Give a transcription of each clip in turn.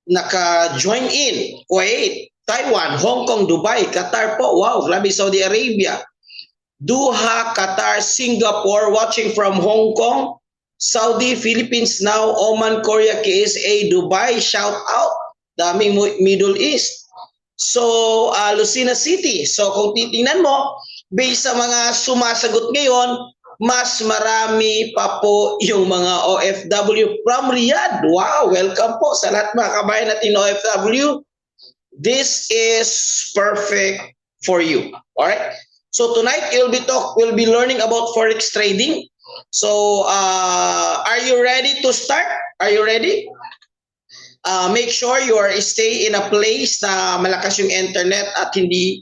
naka-join in. Kuwait, Taiwan, Hong Kong, Dubai, Qatar po. Wow, grabe, Saudi Arabia. Doha, Qatar, Singapore, watching from Hong Kong, Saudi, Philippines now, Oman, Korea, KSA, Dubai, shout out. Daming Middle East. So, Lucena City. So, kung titingnan mo, based sa mga sumasagot ngayon, mas marami pa po yung mga OFW from Riyadh. Wow, welcome po sa lahat mga kabayan natin OFW. This is perfect for you. All right? So tonight we'll be learning about forex trading. So are you ready to start? Are you ready? Make sure you stay in a place na malakas yung internet at hindi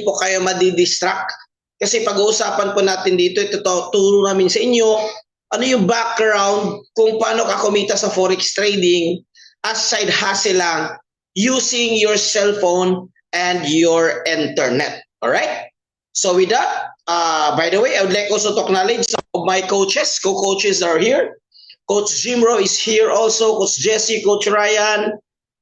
po kayo madidistract. Kasi pag-uusapan po natin dito, ito turo namin sa inyo, ano yung background kung paano ka kumita sa forex trading as side hustle lang using your cell phone and your internet. Alright? So with that, by the way, I would like also to acknowledge some of my coaches. Co-coaches are here. Coach Jimro is here also. Coach Jesse, Coach Ryan,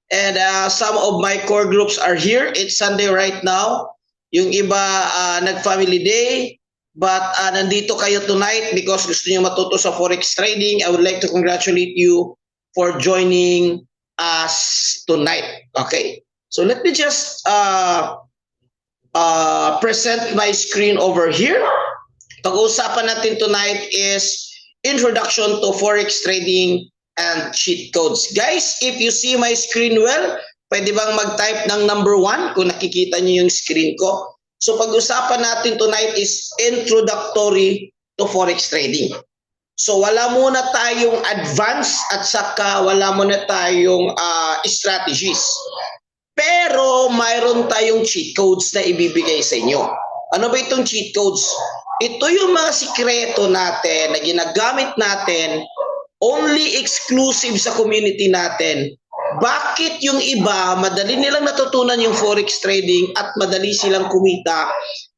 and some of my core groups are here. It's Sunday right now. Yung iba nag-family day, but nandito kayo tonight because gusto niyo matuto sa forex trading. I would like to congratulate you for joining us tonight. Okay? So let me just present my screen over here. Pag-uusapan natin tonight is introduction to forex trading and cheat codes. Guys, if you see my screen well, pwede bang mag-type ng number 1 kung nakikita niyo yung screen ko? So pag-usapan natin tonight is introductory to forex trading. So wala muna tayong advance at saka wala muna tayong strategies. Pero mayroon tayong cheat codes na ibibigay sa inyo. Ano ba itong cheat codes? Ito yung mga sikreto natin na ginagamit natin only exclusive sa community natin. Bakit yung iba, madali nilang natutunan yung forex trading at madali silang kumita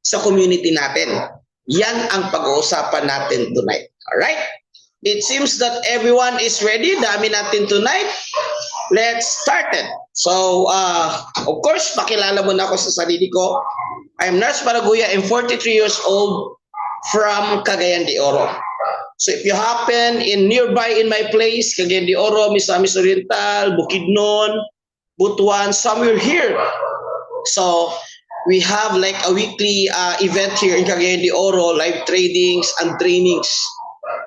sa community natin? Yan ang pag-uusapan natin tonight. Alright? It seems that everyone is ready. Dami natin tonight. Let's start it. So, of course, pakilala muna ako sa sarili ko. I'm Nars Paraguya. I'm 43 years old from Cagayan de Oro. So if you happen nearby in my place, Cagayan de Oro, Misamis Oriental, Bukidnon, Butuan, somewhere here. So we have like a weekly event here in Cagayan de Oro, live tradings and trainings.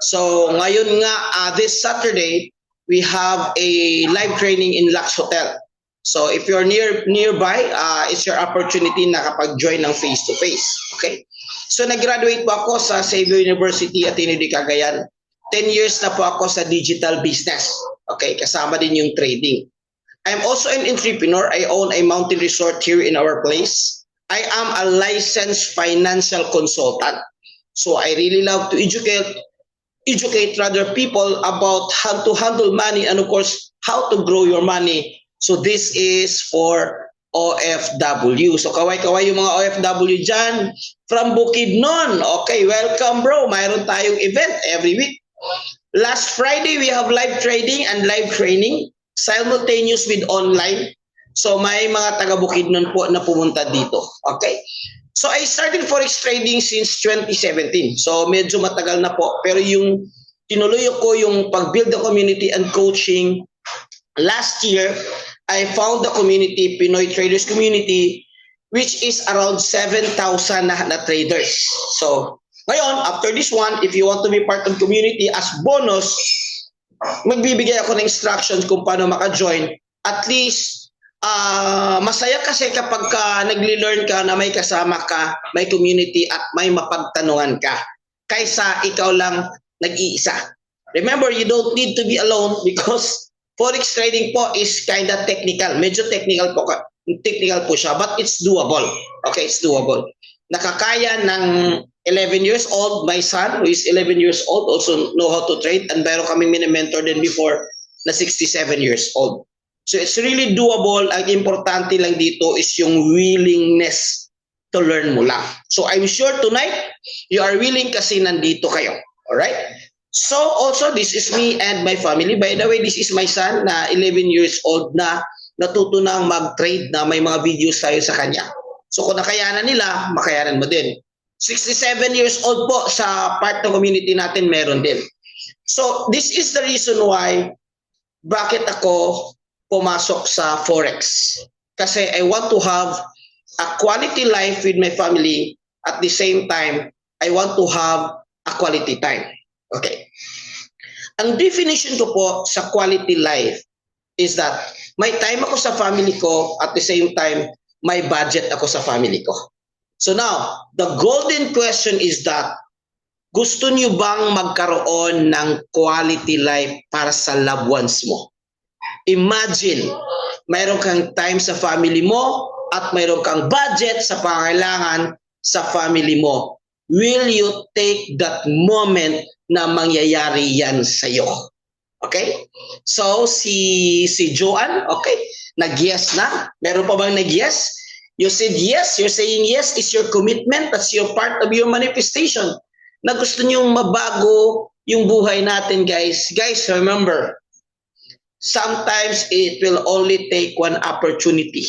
So ngayon nga, this Saturday, we have a live training in Lux Hotel. So if you're nearby, it's your opportunity na kapag-join ng face-to-face. Okay? So nag-graduate po ako sa Xavier University at Ateneo de Cagayan. 10 years na po ako sa digital business. Okay, kasama din yung trading. I'm also an entrepreneur. I own a mountain resort here in our place. I am a licensed financial consultant. So I really love to educate other people about how to handle money and of course how to grow your money. So this is for OFW. So kaway-kaway yung mga OFW dyan from Bukidnon. Okay, welcome bro. Mayroon tayong event every week. Last Friday, we have live trading and live training simultaneous with online. So may mga taga Bukidnon po na pumunta dito. Okay? So I started forex trading since 2017. So medyo matagal na po. Pero yung tinuloy ko yung pag-build the community and coaching last year, I found the community, Pinoy Traders Community, which is around 7,000 na traders. So, ngayon, after this one, if you want to be part of community as bonus, magbibigay ako ng instructions kung paano maka-join. At least, masaya kasi kapag nagli-learn ka na may kasama ka, may community at may mapagtanungan ka. Kaysa ikaw lang nag-iisa. Remember, you don't need to be alone because forex trading po is kind of technical. Medyo technical po siya, but it's doable. Okay, it's doable. Nakakaya ng 11 years old, my son, who is 11 years old, also know how to trade. And meron kaming mini-mentor din before na 67 years old. So it's really doable. Ang importante lang dito is yung willingness to learn mo lang. So I'm sure tonight, you are willing kasi nandito kayo. Alright? So also, this is me and my family. By the way, this is my son na 11 years old na natuto nang mag-trade na may mga videos tayo sa kanya. So kung nakayanan nila, makayanan mo din. 67 years old po sa part ng community natin, meron din. So this is the reason why bakit ako pumasok sa Forex. Kasi I want to have a quality life with my family. At the same time, I want to have a quality time. Okay. Ang definition ko po sa quality life is that may time ako sa family ko, at the same time, may budget ako sa family ko. So now, the golden question is that, gusto niyo bang magkaroon ng quality life para sa loved ones mo? Imagine, mayroon kang time sa family mo at mayroon kang budget sa pangailangan sa family mo. Will you take that moment na mangyayari yan sa'yo? Okay? So, si Joanne, okay, nag-yes na. Meron pa bang nag-yes? You said yes. You're saying yes. It's your commitment. That's your part of your manifestation. Na gusto niyong mabago yung buhay natin, guys. Guys, remember, sometimes it will only take one opportunity,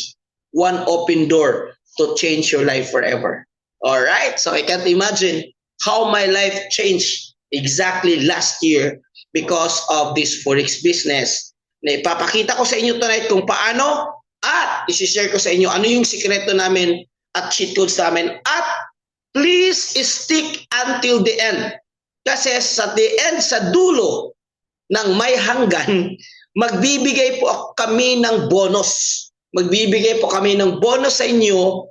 one open door to change your life forever. All right? So I can't imagine how my life changed exactly last year because of this Forex business. Na ipapakita ko sa inyo tonight kung paano at isi-share ko sa inyo ano yung sikreto namin at cheat codes namin. At please stick until the end. Kasi sa the end, sa dulo ng may hanggan, magbibigay po kami ng bonus. Magbibigay po kami ng bonus sa inyo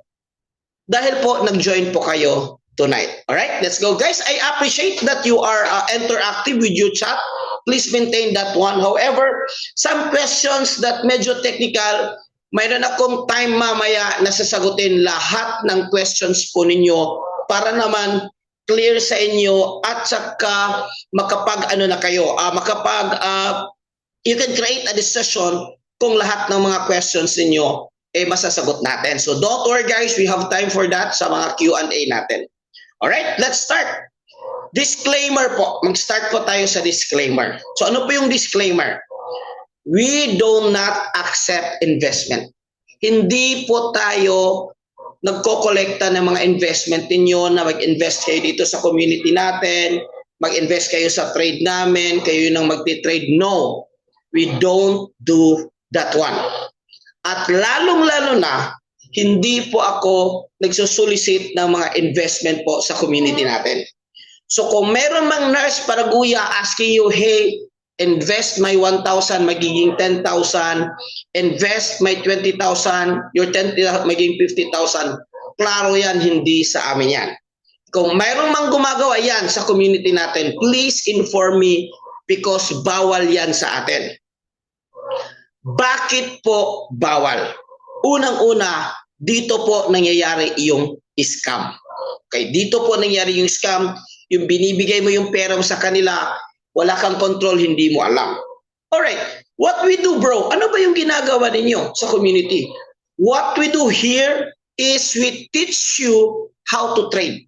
dahil po nag-join po kayo tonight. Alright, let's go guys. I appreciate that you are interactive with your chat. Please maintain that one. However, some questions that medyo technical, mayroon akong time mamaya na sasagutin lahat ng questions po ninyo para naman clear sa inyo at saka makapag-ano na kayo, you can create a decision kung lahat ng mga questions ninyo masasagot natin. So don't worry guys, we have time for that sa mga Q&A natin. Alright, let's start. Disclaimer po. Mag-start po tayo sa disclaimer. So ano po yung disclaimer? We do not accept investment. Hindi po tayo nagko-kolekta ng mga investment ninyo na mag-invest kayo dito sa community natin, mag-invest kayo sa trade namin, kayo nang magti-trade. No, we don't do that one. At lalong-lalo na, hindi po ako nagsusolicit ng mga investment po sa community natin. So kung meron mang nurse paraguya asking you, hey, invest my 1,000, magiging 10,000, invest my 20,000, your 10,000 magiging 50,000. Klaro yan, hindi sa amin yan. Kung mayroong mang gumagawa yan sa community natin, please inform me because bawal yan sa atin. Bakit po bawal? Unang-una, dito po nangyayari yung scam. Okay, dito po nangyayari yung scam, yung binibigay mo yung pera mo sa kanila, wala kang control, hindi mo alam. Alright, what we do bro? Ano ba yung ginagawa ninyo sa community? What we do here is we teach you how to trade.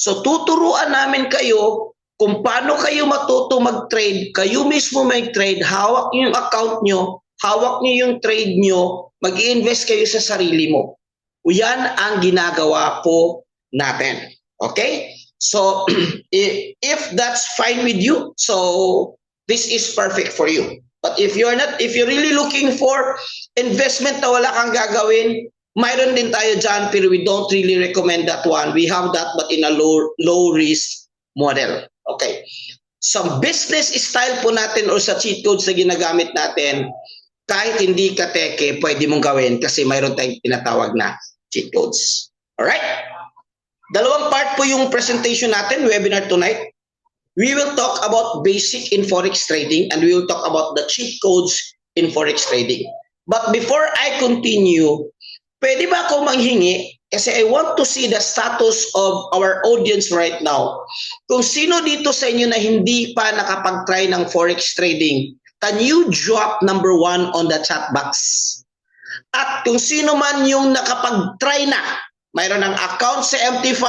So tuturuan namin kayo kung paano kayo matuto mag-trade. Kayo mismo mag-trade, hawak niyo yung account nyo, hawak niyo yung trade nyo, mag-i-invest kayo sa sarili mo. Yan ang ginagawa po natin. Okay? So, if that's fine with you, so this is perfect for you. But if you're really looking for investment na wala kang gagawin, mayroon din tayo dyan, pero we don't really recommend that one. We have that, but in a low risk model. Okay. Sa business style po natin or sa cheat codes na ginagamit natin, kahit hindi ka teke, pwede mong gawin kasi mayroon tayong tinatawag na cheat codes. Alright? Dalawang part po yung presentation natin, webinar tonight. We will talk about basic in Forex trading and we will talk about the cheat codes in Forex trading. But before I continue, pwede ba ako manghingi? Kasi I want to see the status of our audience right now. Kung sino dito sa inyo na hindi pa nakapag-try ng Forex trading, can you drop number 1 on the chat box? At kung sino man yung nakapag-try na, mayroon ng account sa MT5,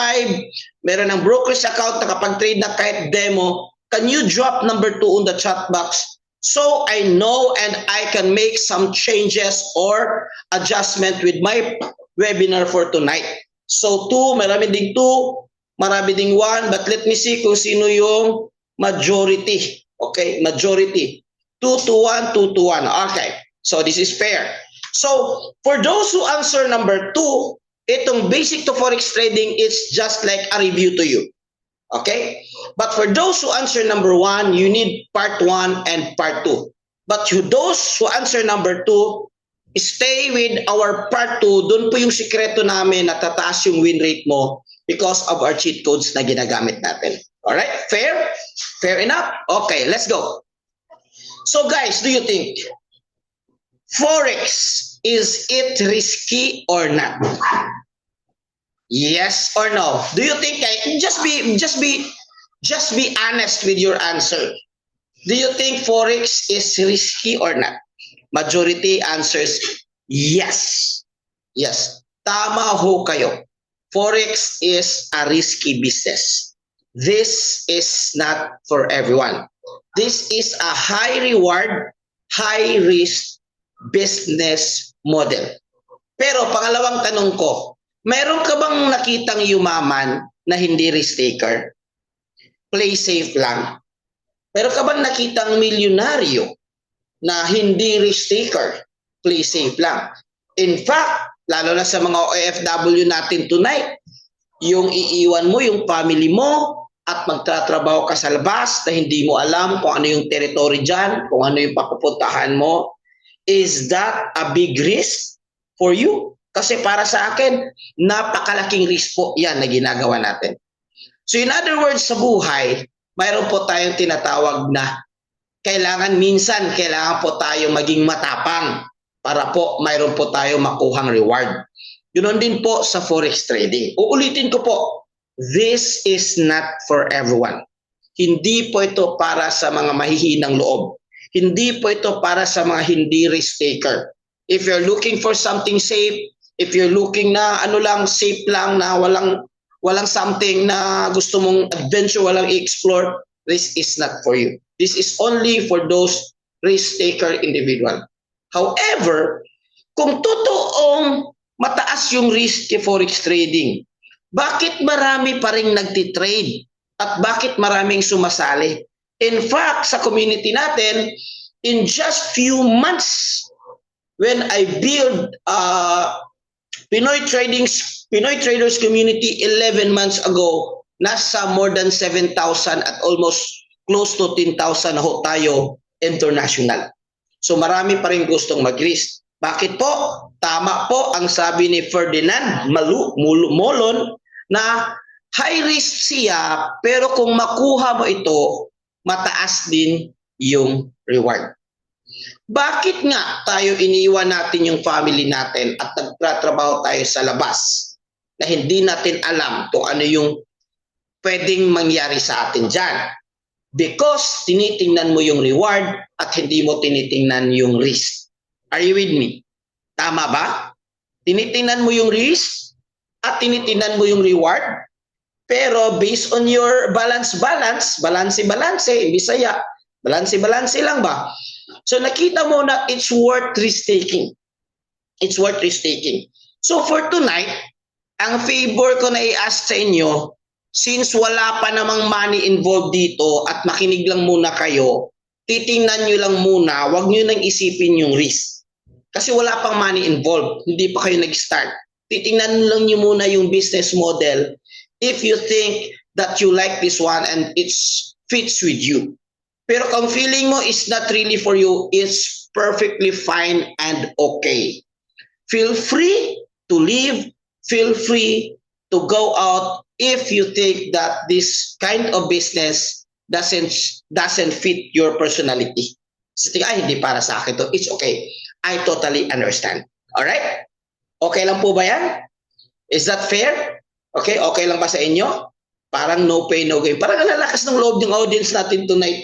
mayroon ng broker's account, nakapag-trade na kahit demo, can you drop number 2 on the chat box so I know and I can make some changes or adjustment with my webinar for tonight. So 2, marami ding 2, marami ding 1, but let me see kung sino yung majority. Okay, majority. 2 to 1, 2 to 1. Okay, so this is fair. So for those who answer number 2, itong basic to forex trading is just like a review to you. Okay? But for those who answer number 1, you need part 1 and part 2. But to those who answer number 2, stay with our part 2. Doon po yung sikreto namin na tataas yung win rate mo because of our cheat codes na ginagamit natin. Alright? Fair? Fair enough? Okay, let's go. So guys, do you think forex, is it risky or not? Yes or no? Do you think, just be honest with your answer. Do you think forex is risky or not? Majority answers yes. Yes. Tama ho kayo. Forex is a risky business. This is not for everyone. This is a high reward, high risk business model. Pero pangalawang tanong ko, meron ka bang nakitang yumaman na hindi risk taker? Play safe lang. Meron ka bang nakitang milyonaryo na hindi risk taker? Play safe lang. In fact, lalo na sa mga OFW natin tonight, yung iiwan mo yung family mo at magtatrabaho ka sa labas na hindi mo alam kung ano yung territory dyan, kung ano yung papupuntahan mo, is that a big risk for you? Kasi para sa akin, napakalaking risk po yan na ginagawa natin. So in other words, sa buhay, mayroon po tayong tinatawag na minsan kailangan po tayo maging matapang para po mayroon po tayo makuhang reward. Yun din po sa forex trading. Uulitin ko po, this is not for everyone. Hindi po ito para sa mga mahihinang loob. Hindi po ito para sa mga hindi risk taker. If you're looking for something safe, if you're looking na safe lang na walang something na gusto mong adventure, walang i-explore, this is not for you. This is only for those risk taker individual. However, kung totoong mataas yung risk kay forex trading, bakit marami pa ring nagtitrade? At bakit maraming sumasali? In fact, sa community natin, in just few months, when I build Pinoy Traders Community 11 months ago, nasa more than 7,000 at almost close to 10,000 na ho tayo international. So marami pa rin gustong mag-risk. Bakit po? Tama po ang sabi ni Ferdinand Molon na high risk siya, pero kung makuha mo ito, mataas din yung reward. Bakit nga tayo iniiwan natin yung family natin at nagtatrabaho tayo sa labas na hindi natin alam kung ano yung pwedeng mangyari sa atin dyan? Because tinitingnan mo yung reward at hindi mo tinitingnan yung risk. Are you with me? Tama ba? Tinitingnan mo yung risk at tinitingnan mo yung reward, pero based on your balance, Bisaya, balance lang ba? So nakita mo na it's worth risk-taking. It's worth risk-taking. So for tonight, ang favor ko na i-ask sa inyo, since wala pa namang money involved dito at makinig lang muna kayo, titingnan nyo lang muna, wag nyo nang isipin yung risk. Kasi wala pang money involved, hindi pa kayo nag-start. Titingnan lang nyo muna yung business model if you think that you like this one and it fits with you. Pero kung feeling mo is not really for you, it's perfectly fine and okay. Feel free to leave, feel free to go out if you think that this kind of business doesn't fit your personality. So, hindi para sa akin to. It's okay. I totally understand. Alright? Okay lang po ba yan? Is that fair? Okay? Okay lang ba sa inyo? Parang no pain, no gain. Parang nalakas ng loob ng audience natin tonight.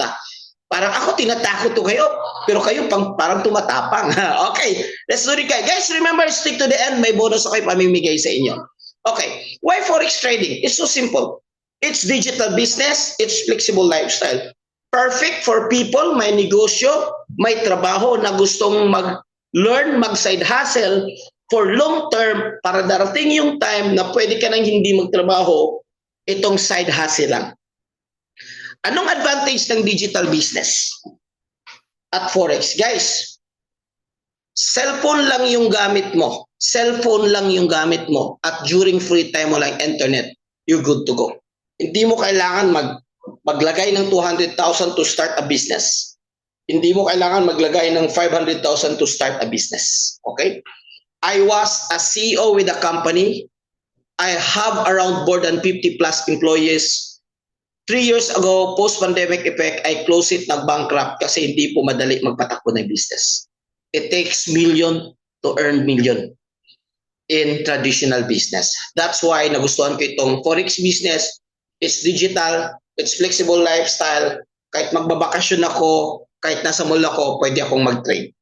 Parang ako tinatakot to kayo, pero kayo parang tumatapang. Okay, let's do it guys. Guys, remember, stick to the end. May bonus ako pamimigay sa inyo. Okay, why forex trading? It's so simple. It's digital business. It's flexible lifestyle. Perfect for people, may negosyo, may trabaho na gustong mag-learn, mag-side hustle for long term para darating yung time na pwede ka nang hindi magtrabaho, itong side hustle lang. Anong advantage ng digital business at Forex? Guys, cellphone lang yung gamit mo. Cellphone lang yung gamit mo at during free time mo lang internet, you're good to go. Hindi mo kailangan maglagay ng 200,000 to start a business. Hindi mo kailangan maglagay ng 500,000 to start a business. Okay? I was a CEO with a company. I have around more than 50 plus employees. 3 years ago, post-pandemic effect, I closed it, nag-bankrupt kasi hindi po madali magpatakbo ng business. It takes million to earn million in traditional business. That's why nagustuhan ko itong Forex business. It's digital, it's flexible lifestyle. Kahit magbabakasyon ako, kahit nasa mall ako, pwede akong mag-trade.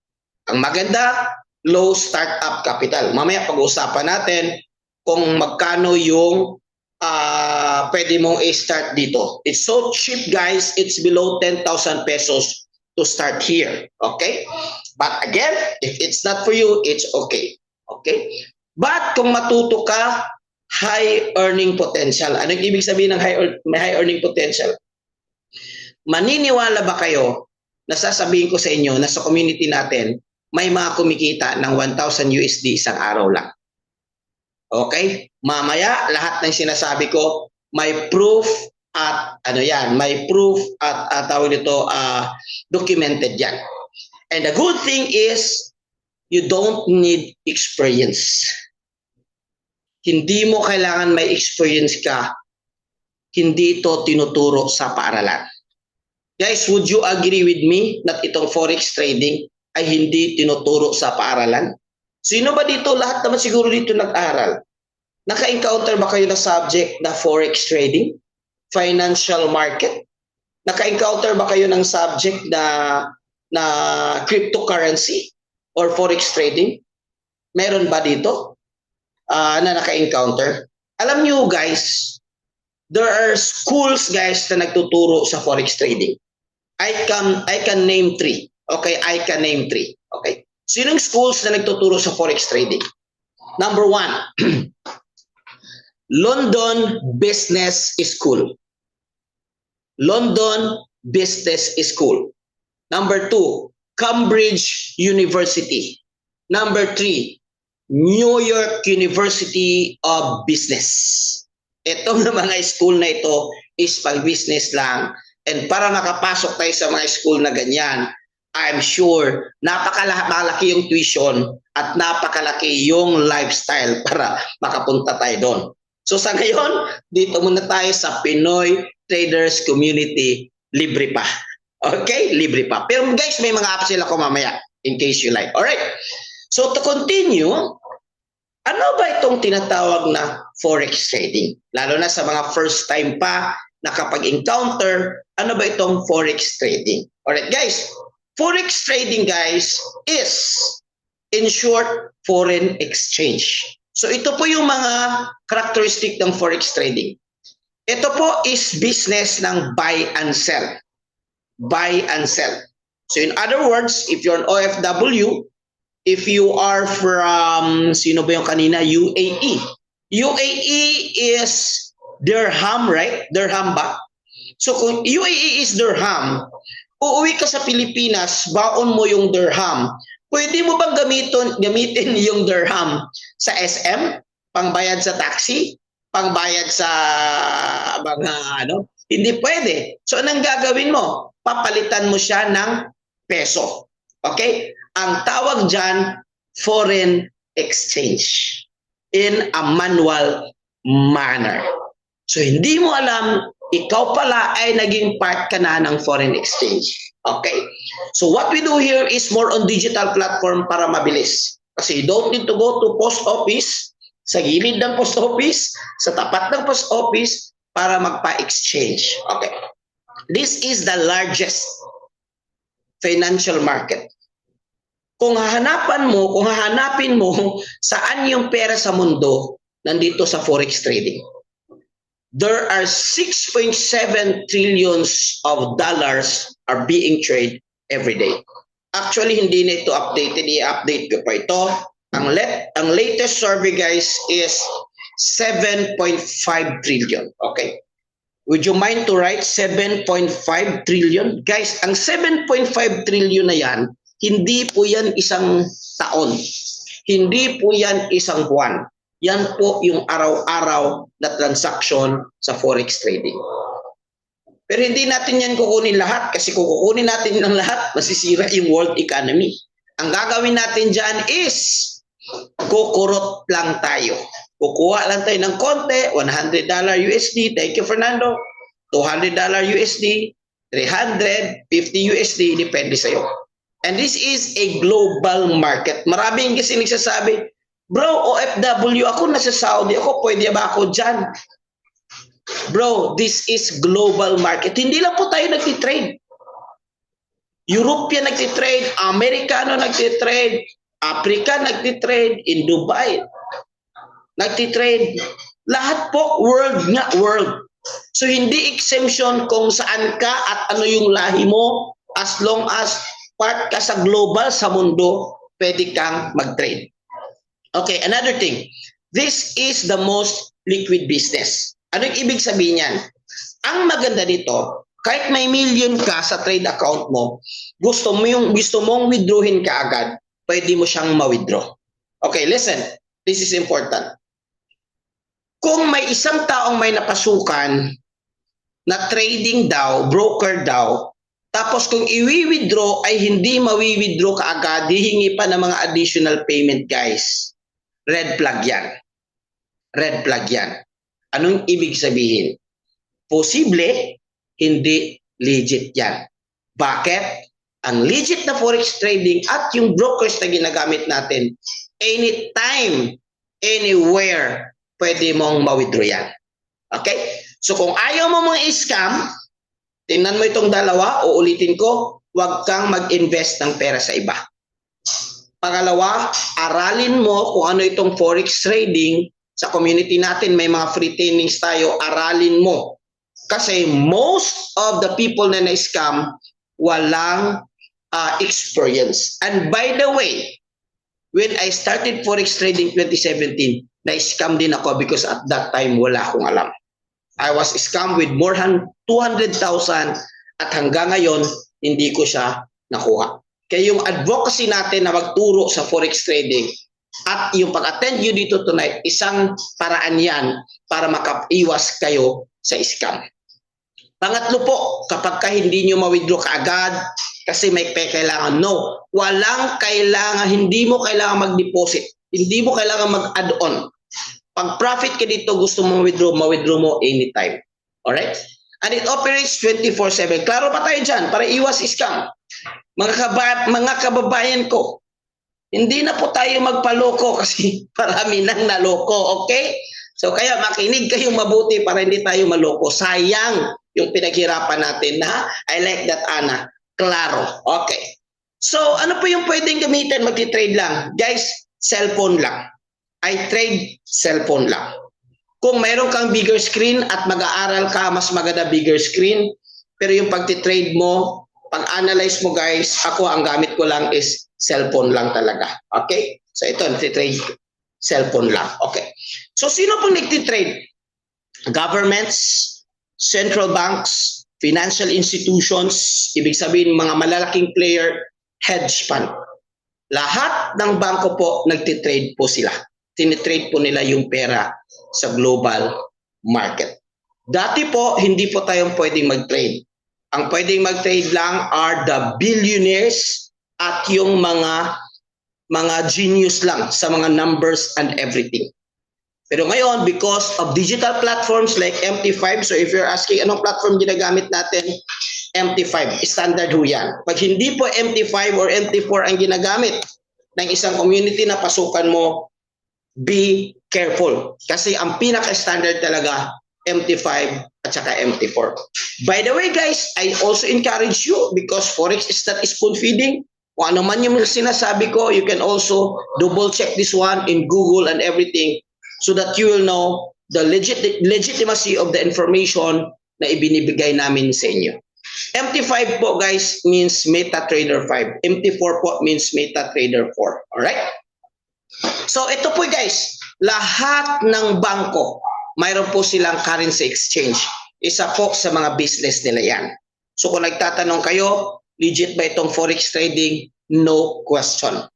Ang maganda, low startup capital. Mamaya pag-uusapan natin kung magkano yung pwede mong i-start dito. It's so cheap, guys. It's below 10,000 pesos to start here. Okay? But again, if it's not for you, it's okay. Okay? But kung matuto ka, high earning potential. Anong ibig sabihin ng may high earning potential? Maniniwala ba kayo na sasabihin ko sa inyo na sa community natin, may mga kumikita ng 1,000 USD isang araw lang? Okay? Mamaya, lahat ng sinasabi ko, may proof at may proof at tawag nito, documented yan. And the good thing is, you don't need experience. Hindi mo kailangan may experience ka. Hindi ito tinuturo sa paaralan. Guys, would you agree with me that itong Forex trading ay hindi tinuturo sa paaralan? Sino ba dito? Lahat naman siguro dito nag-aral. Naka-encounter ba kayo na subject na Forex trading? Financial market? Naka-encounter ba kayo ng subject na cryptocurrency or Forex trading? Meron ba dito na naka-encounter? Alam nyo guys, there are schools guys na nagtuturo sa Forex trading. I can name 3. Okay, I can name 3. Okay. Sinong schools na nagtuturo sa Forex trading? Number 1, London Business School. London Business School. Number 2, Cambridge University. Number 3, New York University of Business. Itong mga school na ito is pag-business lang. And para makapasok tayo sa mga school na ganyan, I'm sure napakalaki yung tuition at napakalaki yung lifestyle para makapunta tayo doon. So sa ngayon, dito muna tayo sa Pinoy Traders Community, libre pa. Okay? Libre pa. Pero guys, may mga upsell ako mamaya in case you like. Alright? So to continue, ano ba itong tinatawag na Forex trading? Lalo na sa mga first time pa nakapag-encounter, ano ba itong Forex trading? Alright guys, Forex trading guys is in short foreign exchange. So ito po yung mga characteristic ng Forex trading. Ito po is business ng buy and sell. Buy and sell. So in other words, if you're an OFW, if you are from, sino ba yung kanina? UAE. UAE is dirham, right? Dirham ba? So kung UAE is dirham, uuwi ka sa Pilipinas, baon mo yung dirham. Pwede mo bang gamitin yung dirham sa SM? Pangbayad sa taxi? Pangbayad sa mga Hindi pwede. So anong gagawin mo? Papalitan mo siya ng peso. Okay? Ang tawag dyan, foreign exchange in a manual manner. So hindi mo alam, ikaw pala ay naging part ka na ng foreign exchange. Okay? So what we do here is more on digital platform para mabilis. Kasi you don't need to go to post office, sa gilid ng post office, sa tapat ng post office, para magpa-exchange. Okay. This is the largest financial market. Kung hahanapin mo saan yung pera sa mundo, nandito sa Forex trading. there are 6.7 trillions of dollars are being traded every day. Actually, hindi na ito updated. I-update ko pa ito. Ang latest survey, guys, is 7.5 trillion. Okay? Would you mind to write 7.5 trillion? Guys, ang 7.5 trillion na yan, hindi po yan isang taon. Hindi po yan isang buwan. Yan po yung araw-araw na transaction sa forex trading. Pero hindi natin yan kukunin lahat kasi kung kukunin natin ng lahat, masisira yung world economy. Ang gagawin natin dyan is kukurot lang tayo. Kukuha lang tayo ng konti, $100 USD, thank you Fernando, $200 USD, $350 USD, depende sa'yo. And this is a global market. Maraming kasi nagsasabi, bro, OFW ako, nasa Saudi ako, pwede ba ako dyan? Bro, this is global market. Hindi lang po tayo nagtitrade. European nagtitrade, Amerikano nagtitrade, Africa nagtitrade, in Dubai nagtitrade. Lahat po, world nga, world. So hindi exemption kung saan ka at ano yung lahi mo, as long as part ka sa global, sa mundo, pwede kang mag-trade. Okay, another thing. This is the most liquid business. Ano yung ibig sabihin yan? Ang maganda dito, kahit may million ka sa trade account mo, gusto mong withdrawin ka agad, pwede mo siyang ma-withdraw. Okay, listen. This is important. Kung may isang taong may napasukan na trading daw, broker daw, tapos kung i-withdraw ay hindi ma-withdraw ka agad, hihingi pa ng mga additional payment, guys. Red flag yan. Red flag yan. Anong ibig sabihin? Posible, hindi legit yan. Bakit? Ang legit na forex trading at yung brokers na ginagamit natin, anytime, anywhere, pwede mong ma-withdraw yan. Okay? So kung ayaw mo mga scam, tingnan mo itong dalawa, uulitin ko, huwag kang mag-invest ng pera sa iba. Pangalawa, aralin mo kung ano itong forex trading. Sa community natin, may mga free trainings tayo, aralin mo. Kasi most of the people na na-scam, walang experience. And by the way, when I started forex trading 2017, na-scam din ako because at that time, wala akong alam. I was scammed with more than 200,000 at hanggang ngayon, hindi ko siya nakuha. Kaya yung advocacy natin na magturo sa forex trading, at yung pag-attend nyo dito tonight, isang paraan yan para makaiwas kayo sa scam. Pangatlo po, kapag ka hindi nyo ma-withdraw kaagad kasi may kailangan, no. Walang kailangan, hindi mo kailangan mag-deposit. Hindi mo kailangan mag-add-on. Pag profit ka dito, gusto mong withdraw, ma-withdraw mo anytime. Alright? And it operates 24/7. Klaro pa tayo dyan para iwas scam. Mga kababayan ko, hindi na po tayo magpaloko kasi marami nang naloko, okay? So kaya makinig kayong mabuti para hindi tayo maloko. Sayang yung pinaghirapan natin na I like that, Ana. Klaro. Okay. So ano po yung pwedeng gamitin? Magti-trade lang. Guys, cellphone lang. I trade cellphone lang. Kung mayroon kang bigger screen at mag-aaral ka, mas maganda bigger screen. Pero yung pagti-trade mo, pag-analyze mo guys, ako ang gamit ko lang is cellphone lang talaga. Okay? So ito, nagtitrade cellphone lang. Okay. So sino pong nagtitrade? Governments, central banks, financial institutions, ibig sabihin mga malalaking player, hedge fund. Lahat ng bangko po nagtitrade po sila. Tinitrade po nila yung pera sa global market. Dati po, hindi po tayong pwedeng mag-trade. Ang pwedeng mag-trade lang are the billionaires at yung mga genius lang sa mga numbers and everything. Pero ngayon, because of digital platforms like MT5, so if you're asking anong platform ginagamit natin, MT5, standard ho yan. Pag hindi po MT5 or MT4 ang ginagamit ng isang community na pasukan mo, be careful. Kasi ang pinaka-standard talaga, MT5 at saka MT4. By the way guys, I also encourage you because Forex is not spoon feeding. Kung ano man yung sinasabi ko, you can also double check this one in Google and everything so that you will know the legitimacy of the information na ibinibigay namin sa inyo. MT5 po guys means MetaTrader 5. MT4 po means MetaTrader 4. Alright? So ito po guys, lahat ng bangko, mayroon po silang currency exchange. Isa po sa mga business nila yan. So kung nagtatanong kayo, legit ba itong forex trading? No question.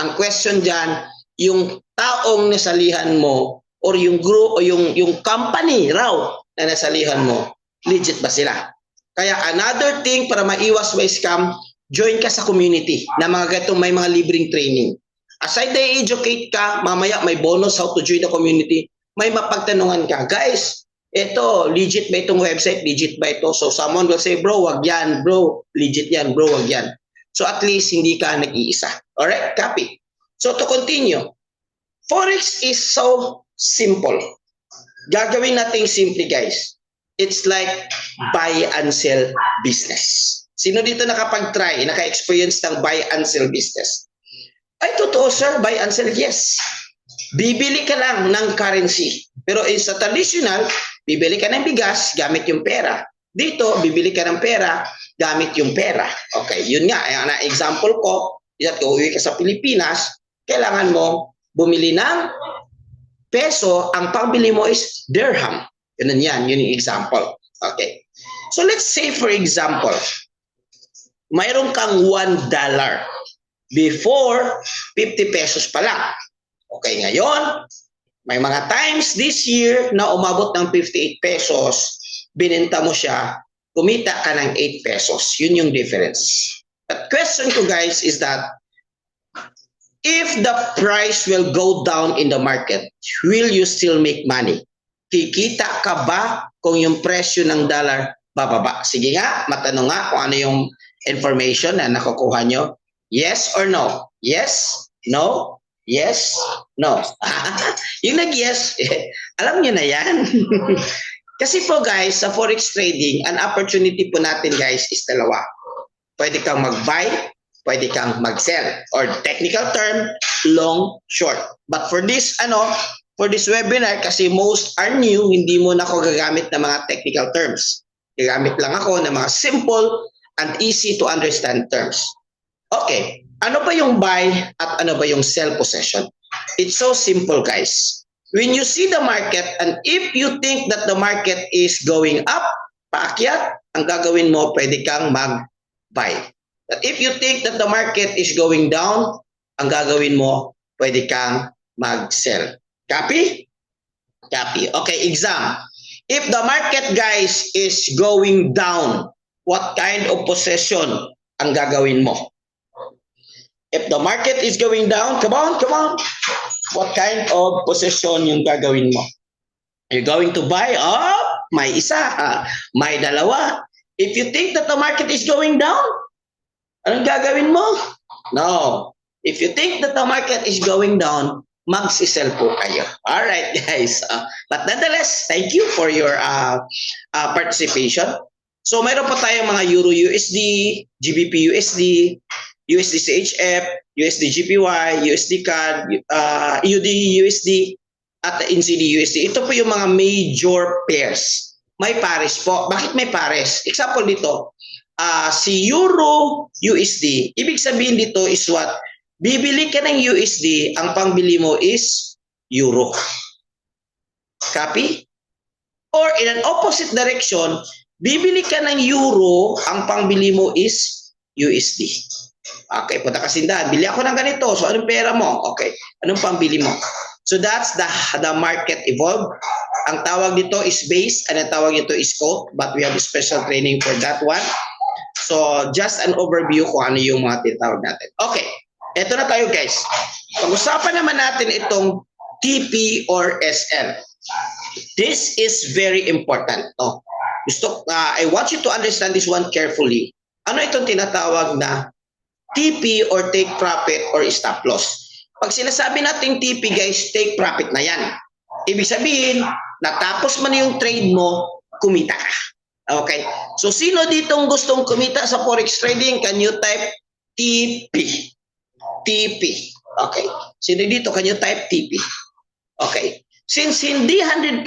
Ang question dyan, yung taong nasalihan mo or yung group o yung company raw na nasalihan mo, legit ba sila? Kaya another thing para maiwas may scam, join ka sa community na mga ganitong may mga libreng training. Aside na i-educate ka, mamaya may bonus how to join the community, may mapagtanungan ka. Guys, ito, legit ba itong website? Legit ba ito? So someone will say, bro, wag yan. Bro, legit yan. Bro, wag yan. So at least hindi ka nag-iisa. Alright, copy. So to continue, Forex is so simple. Gagawin natin simply guys. It's like buy and sell business. Sino dito nakapag-try, naka-experience ng buy and sell business? Ay, totoo sir, buy and sell, yes. Bibili ka lang ng currency. Pero sa traditional, bibili ka ng bigas, gamit yung pera. Dito, bibili ka ng pera, gamit yung pera. Okay, yun nga. Ang example ko, is that uuwi ka sa Pilipinas, kailangan mo bumili ng peso, ang pangbili mo is dirham. Yun yan, yun yung example. Okay. So let's say for example, mayroon kang $1. Before, 50 pesos pa lang. Okay, ngayon, may mga times this year na umabot ng 58 pesos, binenta mo siya, kumita ka ng 8 pesos. Yun yung difference. But question ko guys is that, if the price will go down in the market, will you still make money? Kikita ka ba kung yung presyo ng dollar bababa? Sige nga, matanong nga kung ano yung information na nakukuha nyo. Yes or no? Yes? No? Yes? No? Yung nag-yes, alam nyo na yan. Kasi po guys, sa forex trading, an opportunity po natin guys is dalawa. Pwede kang mag-buy, pwede kang mag-sell. Or technical term, long, short. But for this, for this webinar, kasi most are new, hindi mo na ako gagamit ng mga technical terms. Gagamit lang ako ng mga simple and easy to understand terms. Okay, ano ba yung buy at ano ba yung sell position? It's so simple guys. When you see the market and if you think that the market is going up, paakyat, ang gagawin mo, pwede kang mag-buy. But if you think that the market is going down, ang gagawin mo, pwede kang mag-sell. Copy? Copy. Okay, exam. If the market, guys, is going down, what kind of position ang gagawin mo? If the market is going down, come on. What kind of position yung gagawin mo? Are you going to buy? May isa, may dalawa. If you think that the market is going down, anong gagawin mo? No. If you think that the market is going down, mag-sell po kayo. Alright guys. But nonetheless, thank you for your participation. So mayroon po tayong mga Euro USD, GBP USD, USD CHF, USD GPY, USD CAD, UD USD, at NCD USD. Ito po yung mga major pairs. May pares po. Bakit may pares? Example dito, si Euro USD, ibig sabihin dito is what? Bibili ka ng USD, ang pangbili mo is Euro. Copy? Or in an opposite direction, bibili ka ng Euro, ang pangbili mo is USD. Okay, punta ka sindahan. Bili ako ng ganito. So, anong pera mo? Okay. Anong pambili mo? So, that's the market evolve. Ang tawag dito is base and ang tawag dito is quote. But we have a special training for that one. So, just an overview kung ano yung mga tinatawag natin. Okay. Ito na tayo guys. Pag-usapan naman natin itong TP or SL. This is very important. I want you to understand this one carefully. Ano itong tinatawag na TP or take profit or stop loss? Pag sinasabi nating TP guys, take profit na yan. Ibig sabihin, natapos man yung trade mo, kumita ka. Okay? So sino ditong gustong kumita sa forex trading? Can you type TP? TP. Okay. Sino dito? Can you type TP? Okay. Since hindi 100%,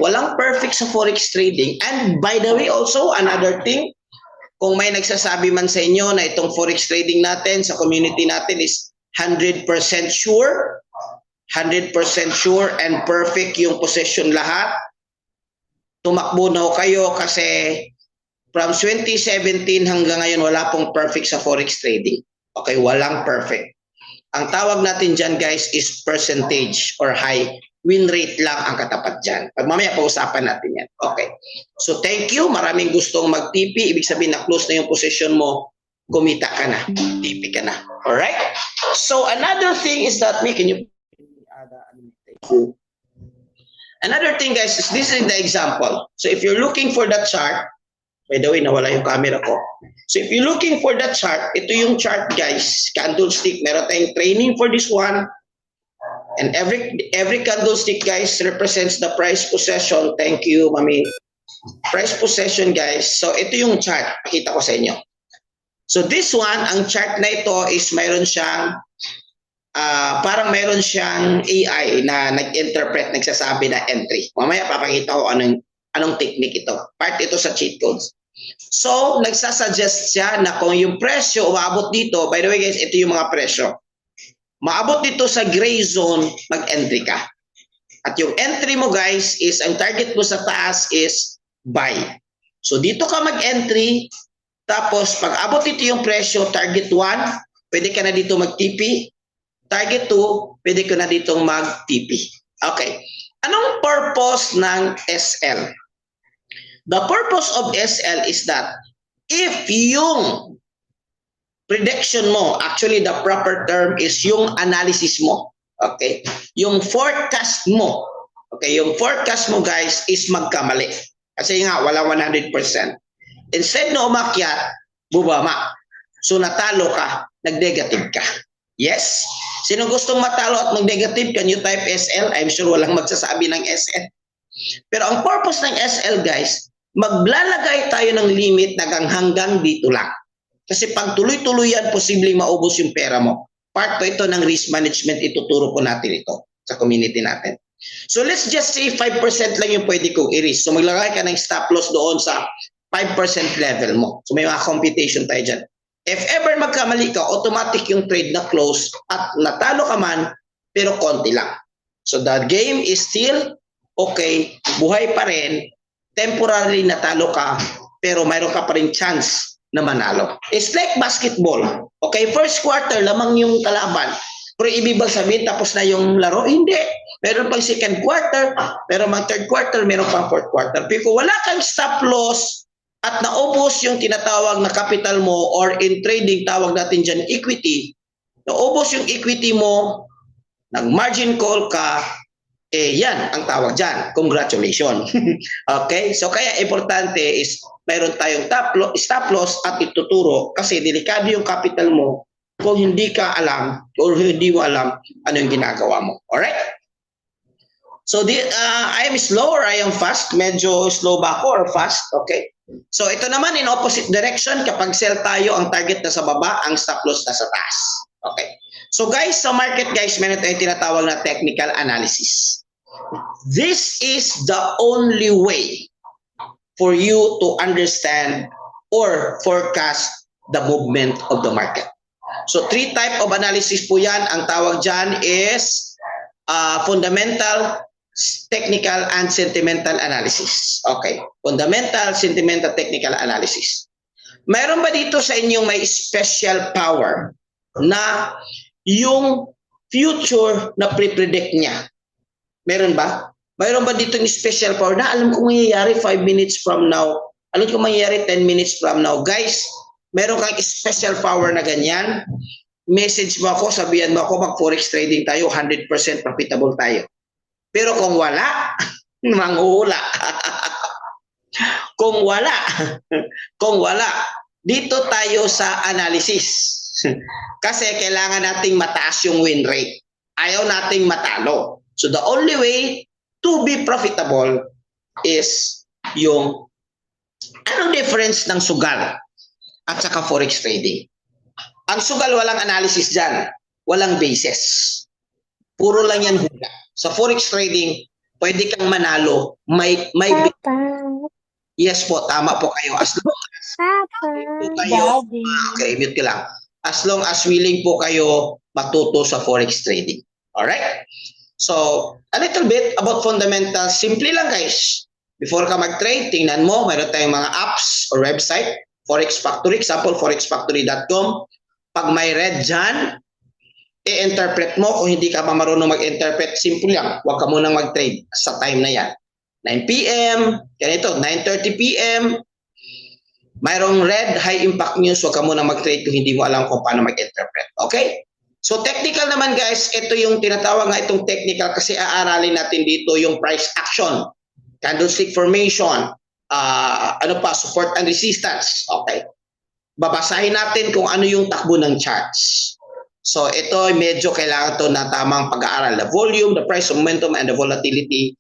walang perfect sa forex trading. And by the way also, another thing, kung may nagsasabi man sa inyo na itong forex trading natin sa community natin is 100% sure, 100% sure and perfect yung position lahat, tumakbo na kayo kasi from 2017 hanggang ngayon wala pong perfect sa forex trading. Okay, walang perfect. Ang tawag natin dyan guys is percentage or high win rate lang ang katapat dyan. Pag mamaya pag-usapan natin yan. Okay. So thank you. Maraming gustong mag-TP. Ibig sabihin na close na yung position mo. Kumita ka na. TP ka na. Alright? So another thing is that, can you... Thank you. Another thing guys is this is the example. So if you're looking for that chart, by the way, nawala yung camera ko. So if you're looking for that chart, ito yung chart guys. Candlestick. Meron tayong training for this one. And every candlestick guys represents the price possession. Thank you, Mami. Price possession guys. So ito yung chart. Pakita ko sa inyo. So this one, ang chart na ito is mayroon siyang parang mayroon siyang AI na nag-interpret, nagsasabi na entry. Mamaya papakita ko anong technique ito. Part ito sa cheat codes. So nagsasuggest siya na kung yung presyo umaabot dito, by the way guys, ito yung mga presyo. Maabot dito sa gray zone, mag-entry ka. At yung entry mo guys is, ang target mo sa taas is buy. So dito ka mag-entry, tapos pag abot dito yung presyo, target 1, pwede ka na dito mag-TP. Target 2, pwede ka na dito mag-TP. Okay. Anong purpose ng SL? The purpose of SL is that if yung prediction mo, actually the proper term is yung analysis mo. Okay? Yung forecast mo. Okay, yung forecast mo guys is magkamali. Kasi nga wala 100%. Instead na umakyat, bubama. So natalo ka, nag-negative ka. Yes? Sino gustong matalo at mag-negative, can you type SL? I'm sure walang magsasabi ng SL. Pero ang purpose ng SL guys, maglalagay tayo ng limit na hanggang dito lang. Kasi pag tuloy-tuloy yan, posibleng maubos yung pera mo. Part po ito ng risk management, ituturo po natin ito sa community natin. So let's just say 5% lang yung pwede kong i-risk. So maglagay ka ng stop loss doon sa 5% level mo. So may mga computation tayo dyan. If ever magkamali ka, automatic yung trade na close at natalo ka man, pero konti lang. So the game is still okay, buhay pa rin, temporarily natalo ka, pero mayroon ka pa rin chance na manalo. It's like basketball. Okay, first quarter, lamang yung kalaban. Pero ibig bang sabihin, tapos na yung laro? Hindi. Meron pang second quarter, meron pang third quarter, meron pang fourth quarter. Pero kung wala kang stop loss at naubos yung tinatawag na capital mo or in trading, tawag natin dyan equity, naubos yung equity mo, nag-margin call ka, yan ang tawag dyan. Congratulations. Okay? So kaya importante is mayroon tayong stop loss at ituturo kasi delikado yung capital mo kung hindi ka alam or hindi mo alam ano yung ginagawa mo. Alright? So I am slow or I am fast? Medyo slow ba ako or fast? Okay? So ito naman in opposite direction, kapag sell tayo, ang target na sa baba, ang stop loss na sa taas. Okay? So guys, sa market guys, meron tayong tinatawag na technical analysis. This is the only way for you to understand or forecast the movement of the market. So 3 type of analysis po yan. Ang tawag dyan is fundamental, technical, and sentimental analysis. Okay. Fundamental, sentimental, technical analysis. Mayroon ba dito sa inyong may special power na yung future na pre-predict niya? Meron ba? Mayroon ba dito yung special power na alam kong mangyayari 5 minutes from now, alam kong mangyayari 10 minutes from now? Guys, meron kang special power na ganyan. Message mo ako, sabihan mo ako, mag-forex trading tayo, 100% profitable tayo. Pero kung wala, manghuhula. Kung wala, dito tayo sa analysis. Kasi kailangan nating mataas yung win rate. Ayaw nating matalo. So the only way to be profitable is yung anong difference ng sugal at saka forex trading. Ang sugal walang analysis dyan, walang basis. Puro lang yan hula. Sa forex trading, pwede kang manalo. May Papa. yes po, tama po kayo. As long Papa. po kayo, Daddy. okay, mute ko lang. As long as willing po kayo matuto sa forex trading. Alright? So, a little bit about fundamentals. Simple lang guys. Before ka mag-trade, tingnan mo, mayroon tayong mga apps or website. Forex Factory, example, forexfactory.com. Pag may red dyan, i-interpret mo. Kung hindi ka pa marunong mag-interpret, simple lang. Huwag ka munang mag-trade sa time na yan. 9 p.m., ganito, 9:30 p.m., mayroong red, high impact news, huwag ka munang mag-trade kung hindi mo alam kung paano mag-interpret. Okay? So technical naman guys, ito yung tinatawag nga itong technical kasi aaralin natin dito yung price action, candlestick formation, support and resistance. Okay? Babasahin natin kung ano yung takbo ng charts. So ito medyo kailangan to na tamang pag-aaral. The volume, the price, momentum, and the volatility,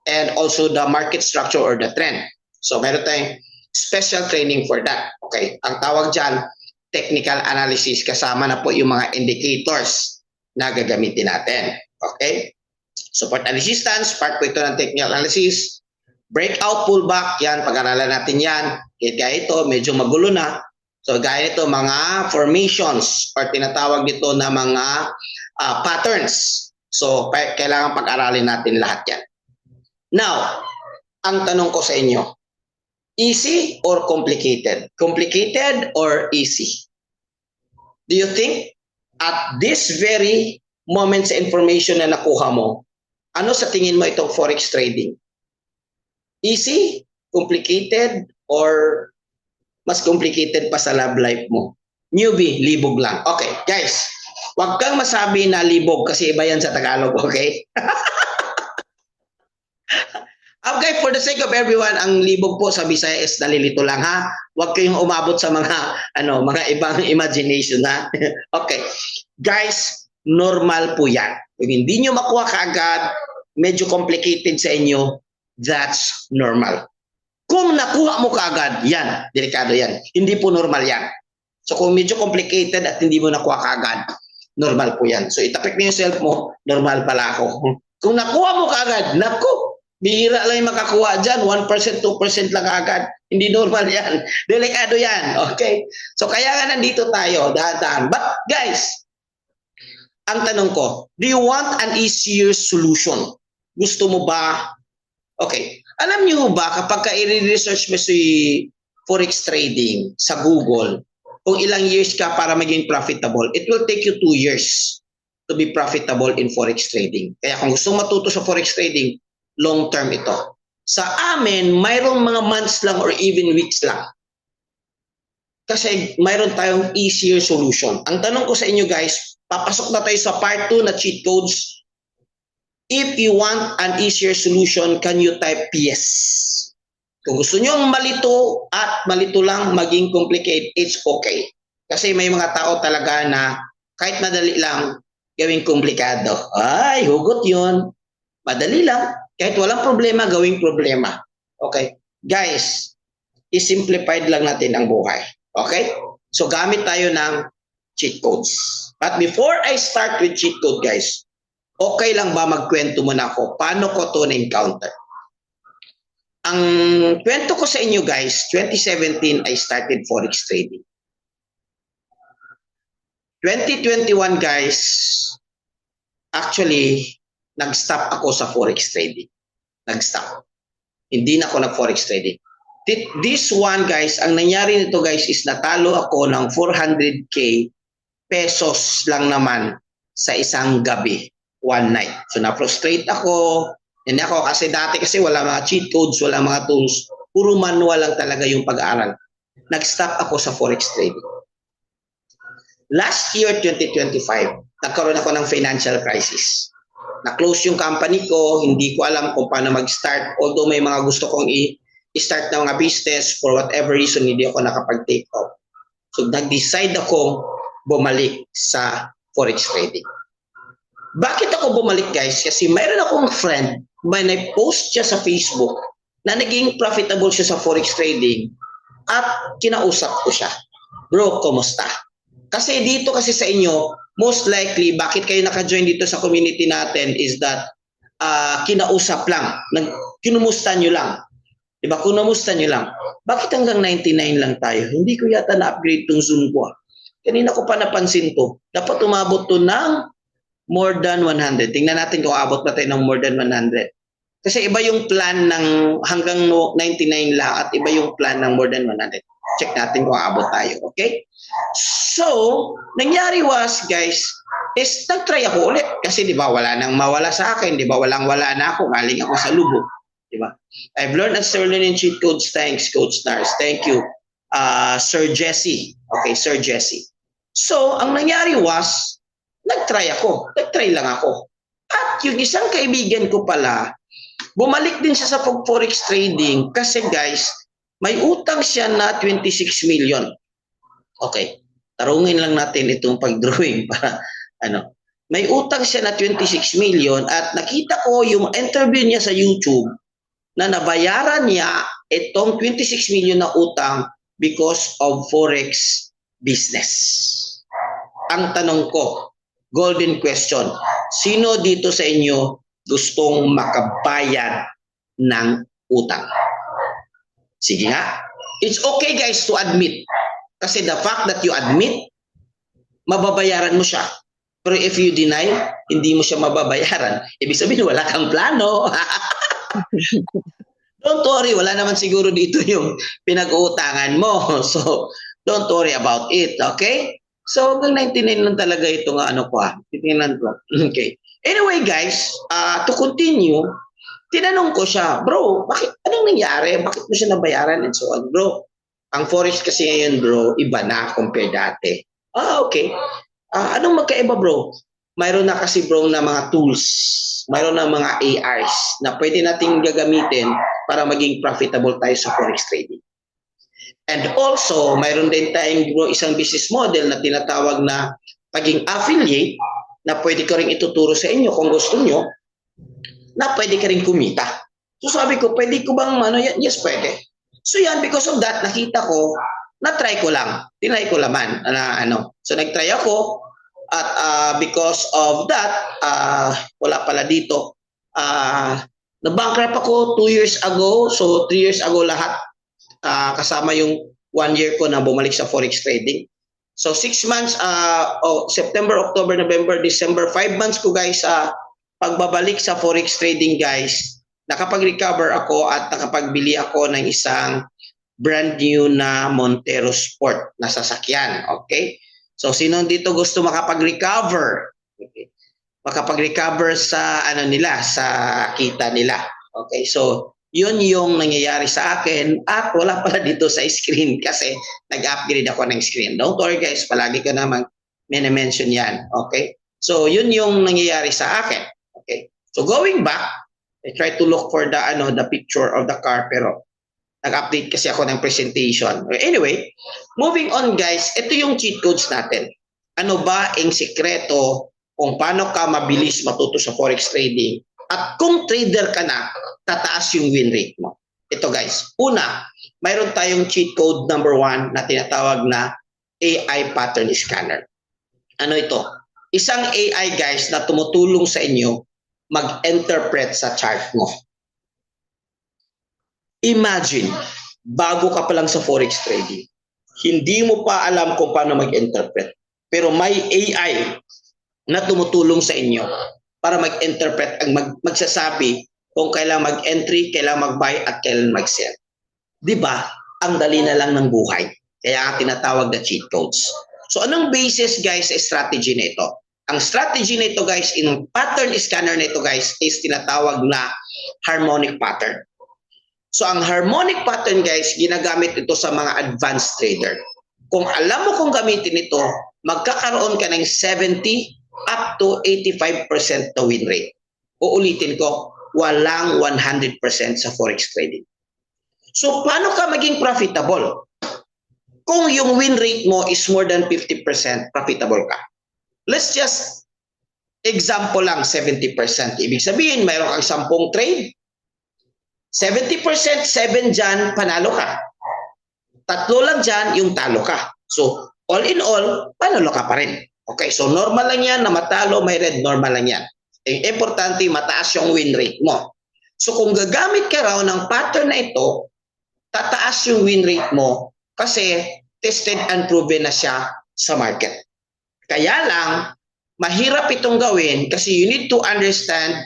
and also the market structure or the trend. So meron tayong special training for that. Okay? Ang tawag dyan, technical analysis, kasama na po yung mga indicators na gagamitin natin. Okay? Support and resistance, part po ito ng technical analysis. Breakout, pullback, yan, pag-aralan natin yan. Kaya ito, medyo magulo na. So gaya ito, mga formations or tinatawag dito na mga patterns. So kailangan pag-aralin natin lahat yan. Now, ang tanong ko sa inyo, easy or complicated? Complicated or easy? Do you think at this very moment sa information na nakuha mo, ano sa tingin mo itong forex trading? Easy, complicated, or mas complicated pa sa love life mo? Newbie, libog lang. Okay, guys, huwag kang masabi na libog kasi iba yan sa Tagalog, okay? Okay, for the sake of everyone, ang libog po sa Bisaya is nalilito lang ha. Huwag kayong umabot sa mga mga ibang imagination ha. Okay. Guys, normal po 'yan. Kung hindi niyo makuha kaagad, medyo complicated sa inyo, that's normal. Kung nakuha mo kaagad, yan, delikado yan. Hindi po normal yan. So kung medyo complicated at hindi mo nakuha kaagad, normal po yan. So itapik mo yung self mo, normal pala ako. Kung nakuha mo kaagad, naku, bihira lang yung makakuha dyan, 1%, 2% lang agad. Hindi normal yan. Delikado yan. Okay? So kaya nga nandito tayo, dahan-dahan. But guys, ang tanong ko, do you want an easier solution? Gusto mo ba? Okay. Alam niyo ba kapag ka i-research mo si forex trading sa Google, kung ilang years ka para maging profitable, it will take you 2 years to be profitable in forex trading. Kaya kung gusto matuto sa forex trading, long term ito. Sa amin, mayroong mga months lang or even weeks lang. Kasi mayroon tayong easier solution. Ang tanong ko sa inyo guys, papasok na tayo sa part 2 na cheat codes. If you want an easier solution, can you type yes? Kung gusto nyo malito at malito lang maging complicated, it's okay. Kasi may mga tao talaga na kahit madali lang, gawing komplikado. Ay, hugot yun. Madali lang. Kahit walang problema, gawing problema. Okay? Guys, i-simplified lang natin ang buhay. Okay? So, gamit tayo ng cheat codes. But before I start with cheat code, guys, okay lang ba magkwento muna ako? Paano ko to na-encounter? Ang kwento ko sa inyo, guys, 2017, I started forex trading. 2021, guys, actually, nag-stop ako sa forex trading. Nag-stop. Hindi na ako nag-forex trading. This one, guys, ang nangyari nito, guys, is natalo ako ng 400k pesos lang naman sa isang gabi, one night. So, na-frustrate ako. Hindi ako kasi dati kasi wala mga cheat codes, wala mga tools. Puro manual lang talaga yung pag-aaral. Nag-stop ako sa forex trading. Last year, 2025, nagkaroon ako ng financial crisis. Na-close yung company ko, hindi ko alam kung paano mag-start. Although may mga gusto kong i-start na mga business, for whatever reason, hindi ako nakapag-take off. So, nag-decide akong bumalik sa forex trading. Bakit ako bumalik, guys? Kasi mayroon akong friend, may na-post siya sa Facebook na naging profitable siya sa forex trading at kinausap ko siya. Bro, kumusta? Kasi dito kasi sa inyo, most likely, bakit kayo naka-join dito sa community natin is that kinausap lang, kinumusta nyo lang. Diba? Kinumusta nyo lang. Bakit hanggang 99 lang tayo? Hindi ko yata na-upgrade tong Zoom ko. Kanina ko pa napansin to. Dapat umabot to ng more than 100. Tingnan natin kung abot ba tayo ng more than 100. Kasi iba yung plan ng hanggang 99 lang at iba yung plan ng more than 100. Check natin kung abot tayo. Okay? So, nangyari was, guys, is nag-try ako ulit. Kasi di ba wala nang mawala sa akin. Di ba walang-wala na ako. Galing ako sa lubog. Di ba? I've learned and still learning cheat codes. Thanks, Coach Stars. Thank you, Sir Jesse. Okay, Sir Jesse. So, ang nangyari was, nag-try ako. Nag-try lang ako. At yung isang kaibigan ko pala, bumalik din siya sa forex trading kasi guys, may utang siya na 26 million. Okay, tarungin lang natin itong pag-drawing para ano. May utang siya na 26 million at nakita ko yung interview niya sa YouTube na nabayaran niya itong 26 million na utang because of forex business. Ang tanong ko, golden question, sino dito sa inyo gustong makabayad ng utang? Sige nga. It's okay guys to admit. Kasi the fact that you admit, mababayaran mo siya. Pero if you deny, hindi mo siya mababayaran. Ibig sabihin, wala kang plano. Don't worry, wala naman siguro dito yung pinag-uutangan mo. So, don't worry about it, okay? So, hanggang 99 lang talaga ito nga ano ko. Titingnan ko. Okay. Anyway, guys, to continue, tinanong ko siya, bro, bakit, anong nangyari? Bakit mo siya nabayaran and so on? Bro, ang forex kasi ngayon, bro, iba na compare dati. Okay. Anong magkaiba, bro? Mayroon na kasi, bro, na mga tools. Mayroon na mga ARs na pwede nating gagamitin para maging profitable tayo sa forex trading. And also, mayroon din tayong, bro, isang business model na tinatawag na paging affiliate na pwede ko rin ituturo sa inyo kung gusto nyo na pwede ka rin kumita. So sabi ko, pwede ko bang ano yan? Yes, pwede. So yan, because of that, nakita ko, na-try ko lang. Tinry ko laman. So nag-try ako at because of that, wala pala dito. Na-bankrupt ako 2 years ago. So 3 years ago lahat. Kasama yung 1 year ko na bumalik sa forex trading. So 6 months, September, October, November, December, 5 months ko guys, pagbabalik sa forex trading guys, nakapag-recover ako at nakapagbili ako ng isang brand new na Montero Sport na sasakyan. Okay? So sino dito gusto makapag-recover? Okay. Makapag-recover sa ano nila, sa kita nila. Okay? So yun yung nangyayari sa akin at wala pala dito sa screen kasi nag-upgrade ako ng screen. Don't worry guys, palagi ko naman mention yan. Okay? So yun yung nangyayari sa akin. Okay? So going back, I try to look for the picture of the car pero nag-update kasi ako ng presentation. Anyway, moving on guys, ito yung cheat codes natin. Ano ba ang sikreto kung paano ka mabilis matuto sa forex trading? At kung trader ka na, tataas yung win rate mo. Ito guys, una, mayroon tayong cheat code number 1 na tinatawag na AI pattern scanner. Ano ito? Isang AI guys na tumutulong sa inyo mag-interpret sa chart mo. Imagine, bago ka pa lang sa forex trading, hindi mo pa alam kung paano mag-interpret. Pero may AI na tumutulong sa inyo para mag-interpret, magsasabi kung kailan mag-entry, kailan mag-buy, at kailan mag-sell. Diba? Ang dali na lang ng buhay. Kaya tinatawag na cheat codes. So anong basis guys sa strategy na ito? Ang strategy na ito guys, in pattern scanner na ito guys, is tinatawag na harmonic pattern. So ang harmonic pattern guys, ginagamit ito sa mga advanced trader. Kung alam mo kung gamitin ito, magkakaroon ka ng 70 up to 85% na win rate. Uulitin ko, walang 100% sa forex trading. So, paano ka maging profitable? Kung yung win rate mo is more than 50%, profitable ka. Let's just example lang 70%. Ibig sabihin, mayroon kang 10 trade. 70%, 7 dyan, panalo ka. 3 lang dyan, yung talo ka. So, all in all, panalo ka pa rin. Okay, so normal lang yan na matalo, may red, normal lang yan. Importante, mataas yung win rate mo. So kung gagamit ka raw ng pattern na ito, tataas yung win rate mo kasi tested and proven na siya sa market. Kaya lang, mahirap itong gawin kasi you need to understand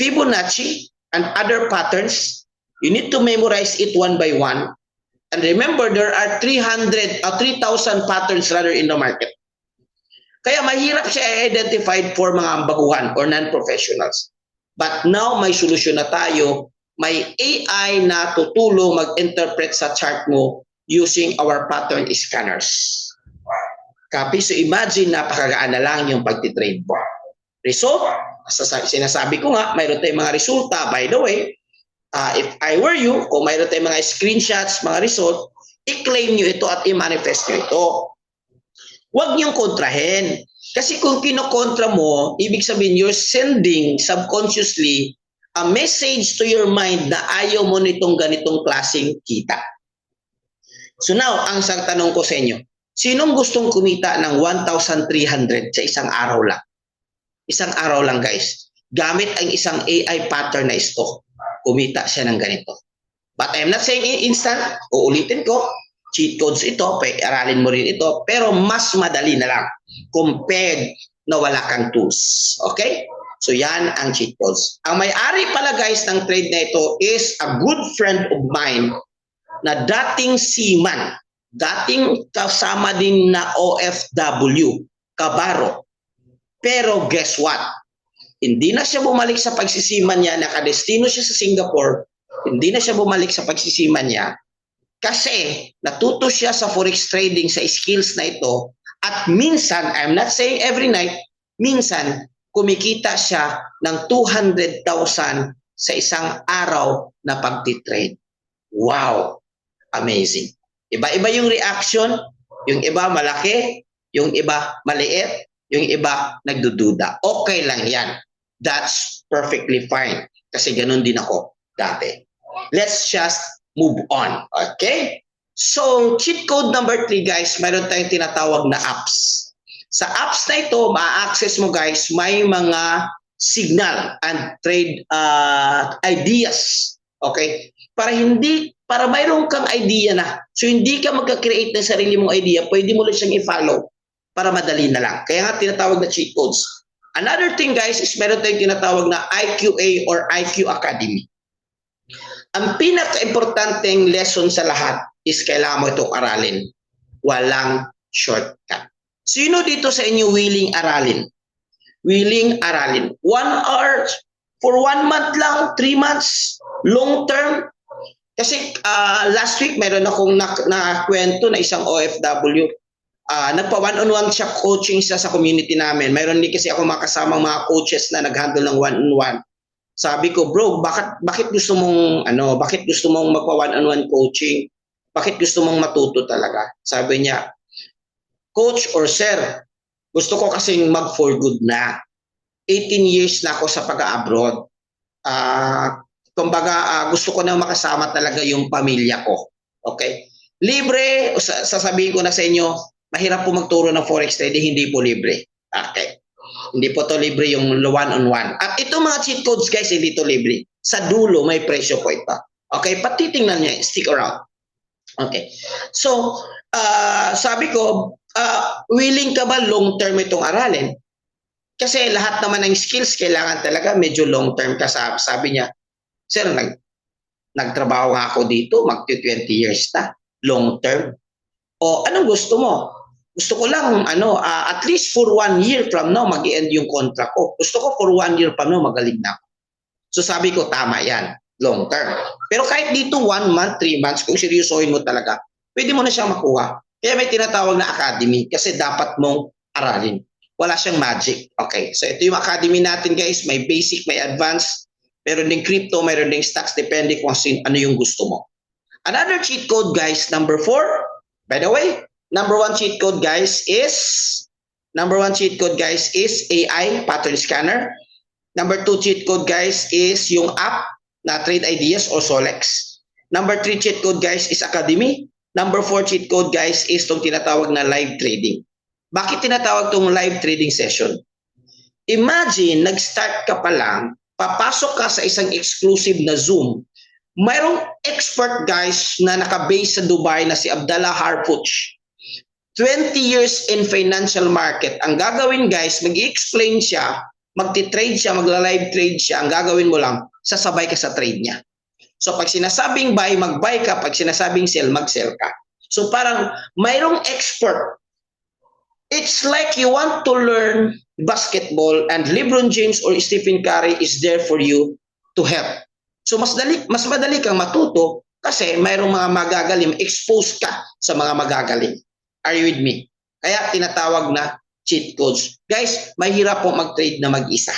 Fibonacci and other patterns. You need to memorize it one by one. And remember, there are 3,000 patterns rather in the market. Kaya mahirap siya identified for mga baguhan or non-professionals. But now may solusyon na tayo. May AI na tutulong mag-interpret sa chart mo using our pattern scanners. Copy? So imagine, napakagaan na lang yung pagtitrade mo. Result, sinasabi ko nga, mayroon tayong mga resulta. By the way, if I were you, kung mayroon tayong mga screenshots, mga result, i-claim nyo ito at i-manifest nyo ito. Huwag niyong kontrahin. Kasi kung kinokontra mo, ibig sabihin you're sending subconsciously a message to your mind na ayaw mo nitong ganitong klaseng kita. So now, ang isang tanong ko sa inyo, sinong gustong kumita ng 1,300 sa isang araw lang? Isang araw lang, guys. Gamit ang isang AI pattern na ito, kumita siya ng ganito. But I'm not saying instant, uulitin ko, cheat codes ito, aralin mo rin ito, pero mas madali na lang compared na wala kang tools. Okay? So yan ang cheat codes. Ang may-ari pala, guys, ng trade na ito is a good friend of mine na dating seaman, dating kasama din na OFW, kabaro. Pero guess what? Hindi na siya bumalik sa pagsisiman niya, nakadestino siya sa Singapore, hindi na siya bumalik sa pagsisiman niya kasi natuto siya sa forex trading, sa skills na ito, at minsan, I'm not saying every night, minsan kumikita siya ng 200,000 sa isang araw na pagtitrade. Wow! Amazing. Iba-iba yung reaction, yung iba malaki, yung iba maliit, yung iba nagdududa. Okay lang yan. That's perfectly fine. Kasi ganun din ako dati. Let's just move on. Okay? So, cheat code number 3, guys, mayroon tayong tinatawag na apps. Sa apps na ito, ma-access mo, guys, may mga signal and trade ideas. Okay? Para mayroon kang idea na. So, hindi ka magka-create ng sarili mong idea, pwede mo lang siyang i-follow para madali na lang. Kaya nga tinatawag na cheat codes. Another thing, guys, is meron tayong tinatawag na IQA or IQ Academy. Ang pinaka-importanteng lesson sa lahat is kailangan mo itong aralin. Walang shortcut. Sino dito sa inyo willing aralin? Willing aralin. 1 hour, for 1 month lang, 3 months, long term. Kasi last week, meron akong nakwento na isang OFW. Nagpa one-on-one siya, coaching siya sa community namin. Mayroon din kasi ako makasamang mga coaches na nag-handle ng one-on-one. Sabi ko, bro, bakit gusto mong magpa one-on-one coaching? Bakit gusto mong matuto talaga? Sabi niya, coach or sir, gusto ko kasing mag for good na. 18 years na ako sa pag-abroad. Kumbaga, gusto ko na makasama talaga yung pamilya ko. Okay? Libre, sasabihin ko na sa inyo, mahirap po magturo ng forex trading, hindi po libre. Okay. Hindi po to libre yung one-on-one. At itong mga cheat codes, guys, hindi to libre. Sa dulo, may presyo po ito. Okay, patitingnan niya, stick around. Okay. So, sabi ko, willing ka ba long-term itong aralin? Kasi lahat naman ng skills, kailangan talaga medyo long-term ka. Sabi niya, sir, nagtrabaho nga ako dito, mag-20 years na, long-term. O, anong gusto mo? Gusto ko lang, at least for 1 year from now, mag-i-end yung contract ko. Gusto ko for 1 year from now, magaling na ako. So sabi ko, tama yan, long term. Pero kahit dito 1 month, 3 months, kung seryosohin mo talaga, pwede mo na siyang makuha. Kaya may tinatawag na academy kasi dapat mong aralin. Wala siyang magic. Okay, so ito yung academy natin, guys. May basic, may advanced. Meron ding crypto, meron ding stocks, depende kung ano yung gusto mo. Another cheat code, guys, number 4. By the way, number 1 cheat code, guys, is AI pattern scanner. Number 2 cheat code, guys, is yung app na Trade Ideas or Solex. Number 3 cheat code, guys, is Academy. Number 4 cheat code, guys, is itong tinatawag na live trading. Bakit tinatawag itong live trading session? Imagine, nag-start ka pa lang, papasok ka sa isang exclusive na Zoom, mayroong expert guys na naka-base sa Dubai na si Abdallah Harpuch. 20 years in financial market. Ang gagawin guys, mag-i-explain siya, magti-trade siya, magla-live trade siya. Ang gagawin mo lang, sasabay ka sa trade niya. So pag sinasabing buy, mag-buy ka. Pag sinasabing sell, mag-sell ka. So parang mayroong expert. It's like you want to learn basketball and LeBron James or Stephen Curry is there for you to help. So mas madali kang matuto kasi mayroong mga magagaling, expose ka sa mga magagaling. Are you with me? Kaya tinatawag na cheat codes. Guys, mahirap po mag-trade na mag-isa.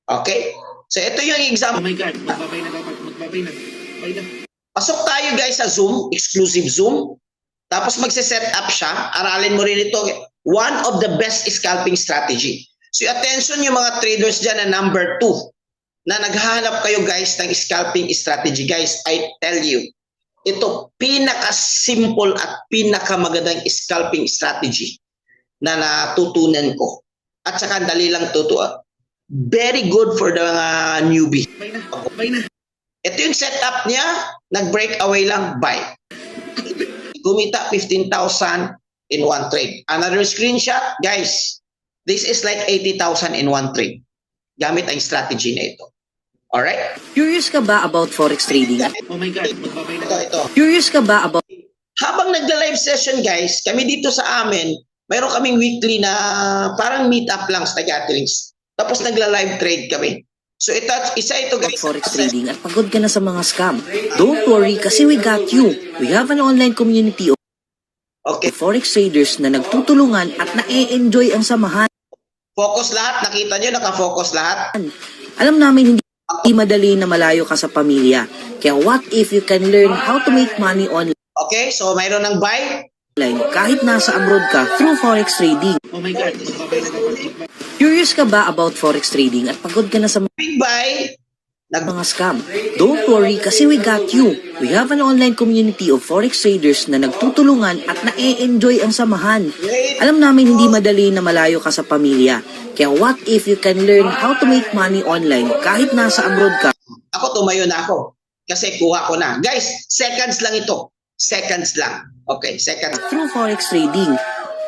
Okay? So ito yung example. Oh my God, magbabay na dapat, magbabay na. Pasok tayo guys sa Zoom, exclusive Zoom. Tapos magse-set up siya. Aralin mo rin ito. One of the best scalping strategy. So attention yung mga traders dyan na number 2 na naghahanap kayo guys ng scalping strategy. Guys, I tell you, ito pinaka-simple at pinaka-magandang scalping strategy na natutunan ko. At saka dali lang tutuan. Very good for the newbie. Bay na. Ito yung setup niya, nag-breakaway lang, buy. Kumita 15,000 in one trade. Another screenshot, guys. This is like 80,000 in one trade. Gamit ang strategy na ito. Alright? Curious ka ba about forex trading? Oh my God, magbabay na. Ito. Curious ka ba about Habang nagda-live session, guys, kami dito sa amin, mayroon kaming weekly na parang meet up lang sa gatherings. Tapos nagla-live trade kami. So isa ito guys. forex trading at pagod ka na sa mga scam? Don't worry kasi we got you. We have an online community of Okay. forex traders na nagtutulungan at na-enjoy ang samahan. Focus lahat. Nakita nyo, nakafocus lahat. Alam namin hindi madali na malayo ka sa pamilya. Kaya what if you can learn how to make money online Okay, so mayroon ng buy. kahit nasa abroad ka through forex trading? Oh my God, magbabay na dapat. Curious ka ba about forex trading at pagod ka na sa Big buy. mga scam? Don't worry kasi we got you. We have an online community of forex traders na nagtutulungan at na-enjoy ang samahan. Alam namin hindi madali na malayo ka sa pamilya. Kaya what if you can learn how to make money online kahit nasa abroad ka? Ako tumayo na ako. Kasi kuha ko na. Guys, seconds lang ito. Seconds lang. Okay, seconds. Through forex trading.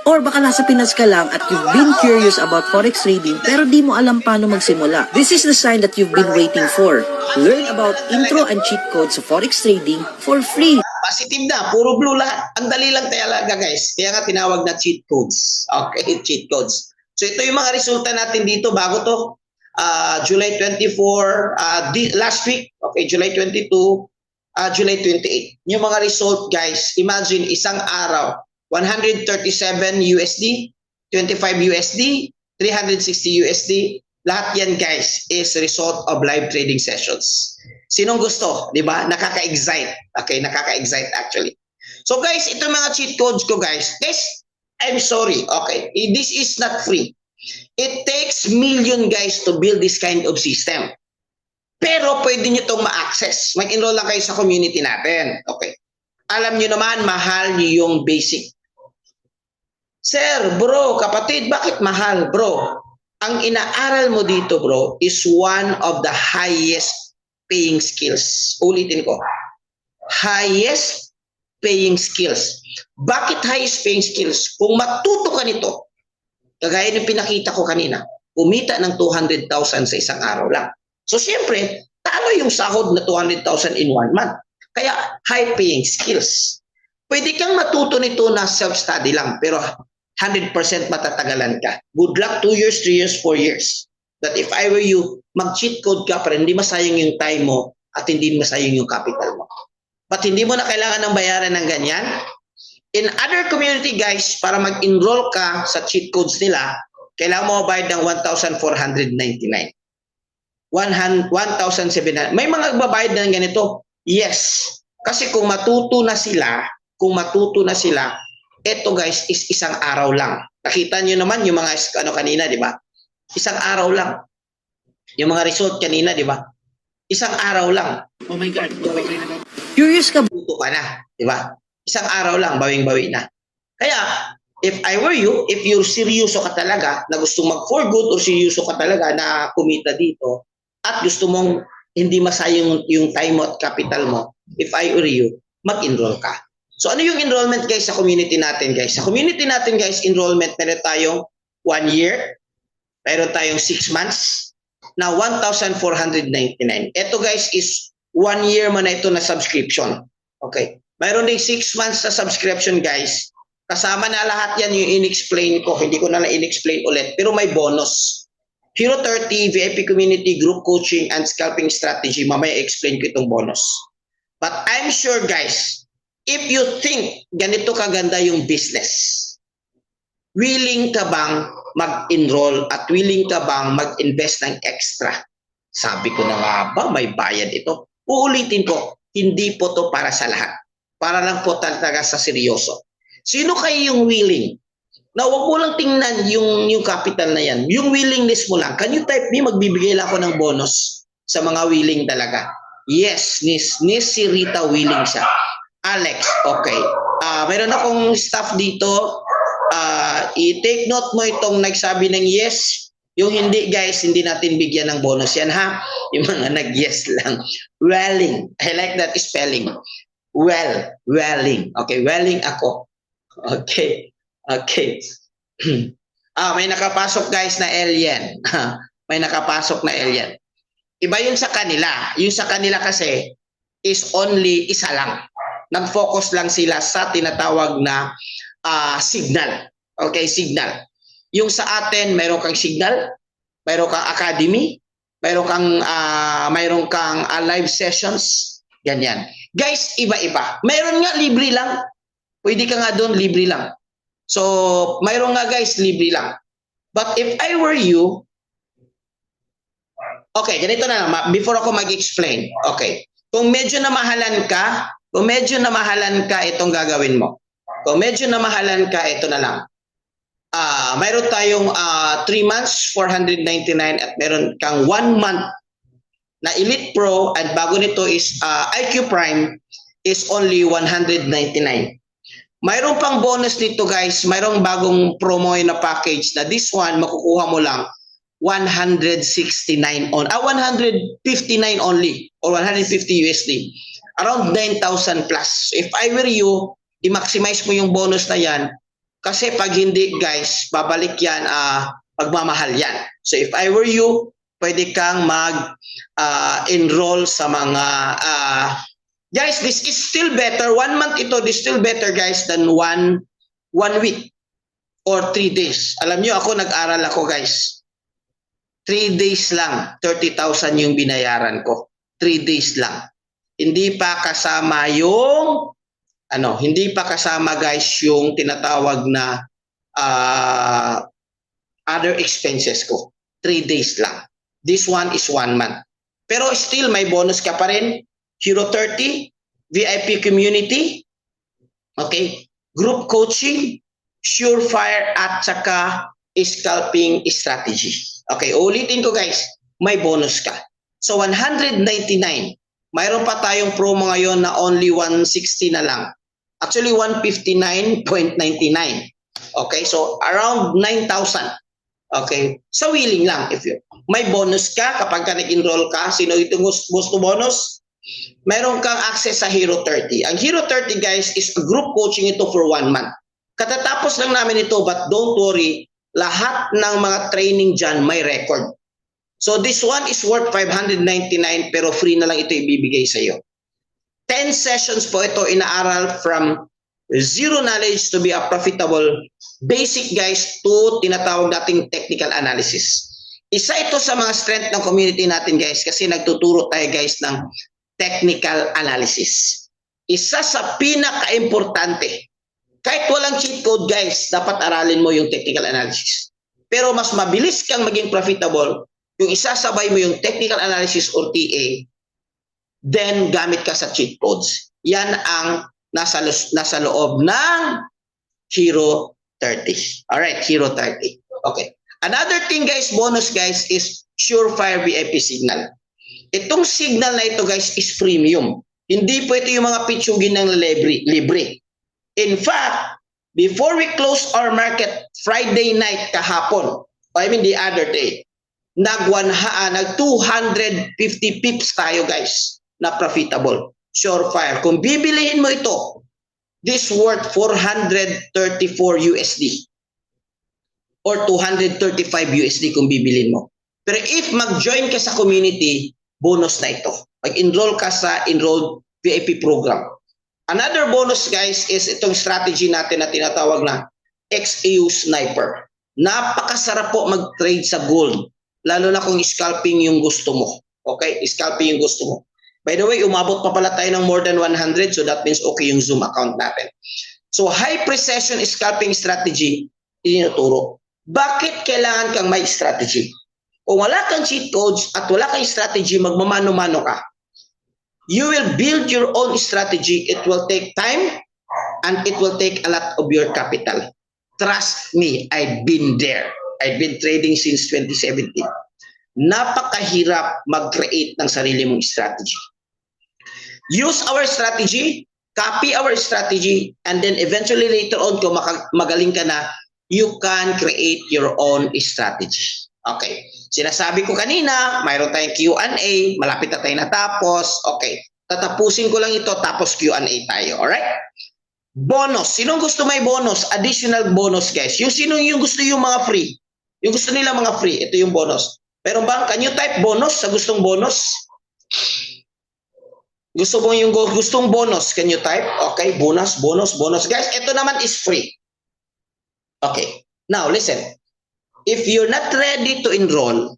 Or baka nasa Pinas ka lang at you've been curious about forex trading pero di mo alam paano magsimula. This is the sign that you've been waiting for. Learn about intro and cheat codes of forex trading for free. Positive na. Puro blue lahat. Ang dali lang talaga guys. Kaya nga tinawag na cheat codes. Okay, cheat codes. So ito yung mga resulta natin dito bago to. July 24, last week. Okay, July 22, July 28. Yung mga result guys. Imagine isang araw. 137 USD, 25 USD, 360 USD. Lahat yan guys is result of live trading sessions. Sinong gusto? Di ba? Nakaka-excite. Okay, nakaka-excite actually. So guys, ito mga cheat codes ko guys. Guys, I'm sorry. Okay, this is not free. It takes million guys to build this kind of system. Pero pwede nyo itong ma-access. Mag-enroll lang kayo sa community natin. Okay. Alam nyo naman, mahal nyo yung basic. Sir, bro, kapatid, bakit mahal, bro? Ang inaaral mo dito, bro, is one of the highest paying skills. Ulitin ko. Highest paying skills. Bakit highest paying skills? Kung matuto ka nito, kagaya ng pinakita ko kanina, kumita ng 200,000 sa isang araw lang. So, siyempre, talo yung sahod na 200,000 in 1 month. Kaya, high-paying skills. Pwede kang matuto nito na self-study lang, pero 100% matatagalan ka. Good luck, 2 years, 3 years, 4 years. But if I were you, mag-cheat code ka para hindi masayang yung time mo at hindi masayang yung capital mo. But hindi mo na kailangan ng bayaran ng ganyan. In other community, guys, para mag-enroll ka sa cheat codes nila, kailangan mo bayad ng 1,499. 1,700. May mga nagbabayad ng ganito. Yes. Kasi kung matuto na sila, eto guys is isang araw lang. Nakita nyo naman yung mga kanina, di ba? Isang araw lang. Yung mga result kanina, di ba? Isang araw lang. Oh my God, magbabay na. Curious ka ba? Tuto ka na, di ba? Isang araw lang, bawing-bawi na. Kaya, if I were you, if you're seryoso ka talaga na gusto mag for good or seryoso ka talaga na kumita dito at gusto mong hindi masayang yung time mo at capital mo, if I were you, mag-enroll ka. So ano yung enrollment guys sa community natin guys? Sa community natin guys, enrollment meron tayong 1 year, meron tayong 6 months, na 1,499. Ito guys is 1 year man na ito na subscription. Okay. Mayroon ding 6 months na subscription guys. Kasama na lahat yan yung in-explain ko. Hindi ko na in-explain ulit. Pero may bonus. Hero 30, VIP community, group coaching, and scalping strategy. Mamaya explain ko itong bonus. But I'm sure guys, if you think ganito kaganda yung business, willing ka bang mag-enroll at willing ka bang mag-invest ng extra? Sabi ko na nga ba, may bayad ito. Uulitin ko, hindi po to para sa lahat. Para lang po talaga sa seryoso. Sino kayo yung willing? Na wag mo lang tingnan yung capital na yan. Yung willingness mo lang. Can you type me? Magbibigay lang ako ng bonus sa mga willing talaga. Yes, ni si Rita willing siya. Alex, okay. Mayroon akong staff dito. I-take note mo itong nagsabi ng yes. Yung hindi guys, hindi natin bigyan ng bonus yan ha. Yung mga nag-yes lang. Welling. I like that spelling. Welling. Okay, welling ako. Okay. May nakapasok guys na alien. May nakapasok na alien. Iba yun sa kanila. Yung sa kanila kasi is only isa lang. Nag-focus lang sila sa tinatawag na signal. Okay, signal. Yung sa atin, mayroon kang signal, mayroon kang academy, mayroon kang live sessions, ganyan. Guys, iba-iba. Mayroon nga libre lang. Pwede ka nga doon libre lang. So, mayroon nga guys libre lang. But if I were you, okay, ganito na lang. Before ako mag-explain. Okay. Kung medyo namahalan ka, itong gagawin mo. Kung medyo namahalan ka, ito na lang. Mayroon tayong 3 months, 499 at meron kang 1 month na Elite Pro at bago nito is IQ Prime is only 199. Mayroon pang bonus dito guys, mayroong bagong promo na package na this one makukuha mo lang 169 159 only or 150 USD. Around 9,000 plus. So if I were you, i-maximize mo yung bonus na yan kasi pag hindi guys, babalik yan, magmamahal yan. So if I were you, pwede kang mag-enroll sa mga guys, this is still better. 1 month ito, this is still better guys than one week or 3 days. Alam nyo, ako nag-aral ako guys. 3 days lang, 30,000 yung binayaran ko. 3 days lang. Hindi pa kasama yung hindi pa kasama guys yung tinatawag na other expenses ko. 3 days lang. This one is 1 month. Pero still may bonus ka pa rin. Hero 30, VIP community, okay, group coaching, surefire at saka scalping strategy. Okay, ulitin ko guys, may bonus ka. So 199, mayroon pa tayong promo ngayon na only 160 na lang. Actually 159.99. Okay, so around 9,000. Okay, so willing lang if you. May bonus ka kapag ka nag-enroll ka. Sino itong gusto bonus? Meron kang access sa Hero 30. Ang Hero 30 guys is a group coaching ito for 1 month. Katatapos lang namin ito but don't worry, lahat ng mga training dyan may record. So this one is worth 599 pero free na lang ito ibibigay sa iyo. 10 sessions po ito inaaral from zero knowledge to be a profitable basic guys to tinatawag nating technical analysis. Isa ito sa mga strength ng community natin guys kasi nagtuturo tayo guys ng technical analysis. Isa sa pinaka-importante. Kahit walang cheat code guys, dapat aralin mo yung technical analysis. Pero mas mabilis kang maging profitable yung isasabay mo yung technical analysis or TA, then gamit ka sa cheat codes. Yan ang nasa loob ng Hero 30. Alright, Hero 30. Okay. Another thing guys, bonus guys, is Surefire VIP signal. Itong signal na ito guys is premium. Hindi po ito yung mga pitsugin ng libre. In fact, before we close our market Friday night kahapon, I mean the other day, nag 250 pips tayo guys na profitable. Surefire. Kung bibilihin mo ito, this worth 434 USD or 235 USD kung bibilin mo. Pero if mag-join ka sa community, bonus na ito. Mag-enroll ka sa enrolled VIP program. Another bonus guys is itong strategy natin na tinatawag na XAU Sniper. Napakasarap po mag-trade sa gold. Lalo na kung scalping yung gusto mo. Okay? Scalping yung gusto mo. By the way, umabot pa pala tayo ng more than 100, so that means okay yung Zoom account natin. So high precision scalping strategy, tinuturo. Bakit kailangan kang may strategy? Kung wala kang cheat codes at wala kang strategy, magmamano-mano ka. You will build your own strategy. It will take time and it will take a lot of your capital. Trust me, I've been there. I've been trading since 2017. Napakahirap mag-create ng sarili mong strategy. Use our strategy, copy our strategy, and then eventually later on, kung magaling ka na, you can create your own strategy. Okay. Sinasabi ko kanina, mayroon tayong Q&A, malapit na tayo natapos. Okay. Tatapusin ko lang ito, tapos Q&A tayo. Alright? Bonus. Sinong gusto may bonus? Additional bonus, guys. Yung sinong yung gusto yung mga free. Yung gusto nila mga free, ito yung bonus. Pero bang, can you type bonus sa gustong bonus? Gusto mo yung gustong bonus, can you type? Okay, bonus, bonus, bonus. Guys, ito naman is free. Okay, now listen. If you're not ready to enroll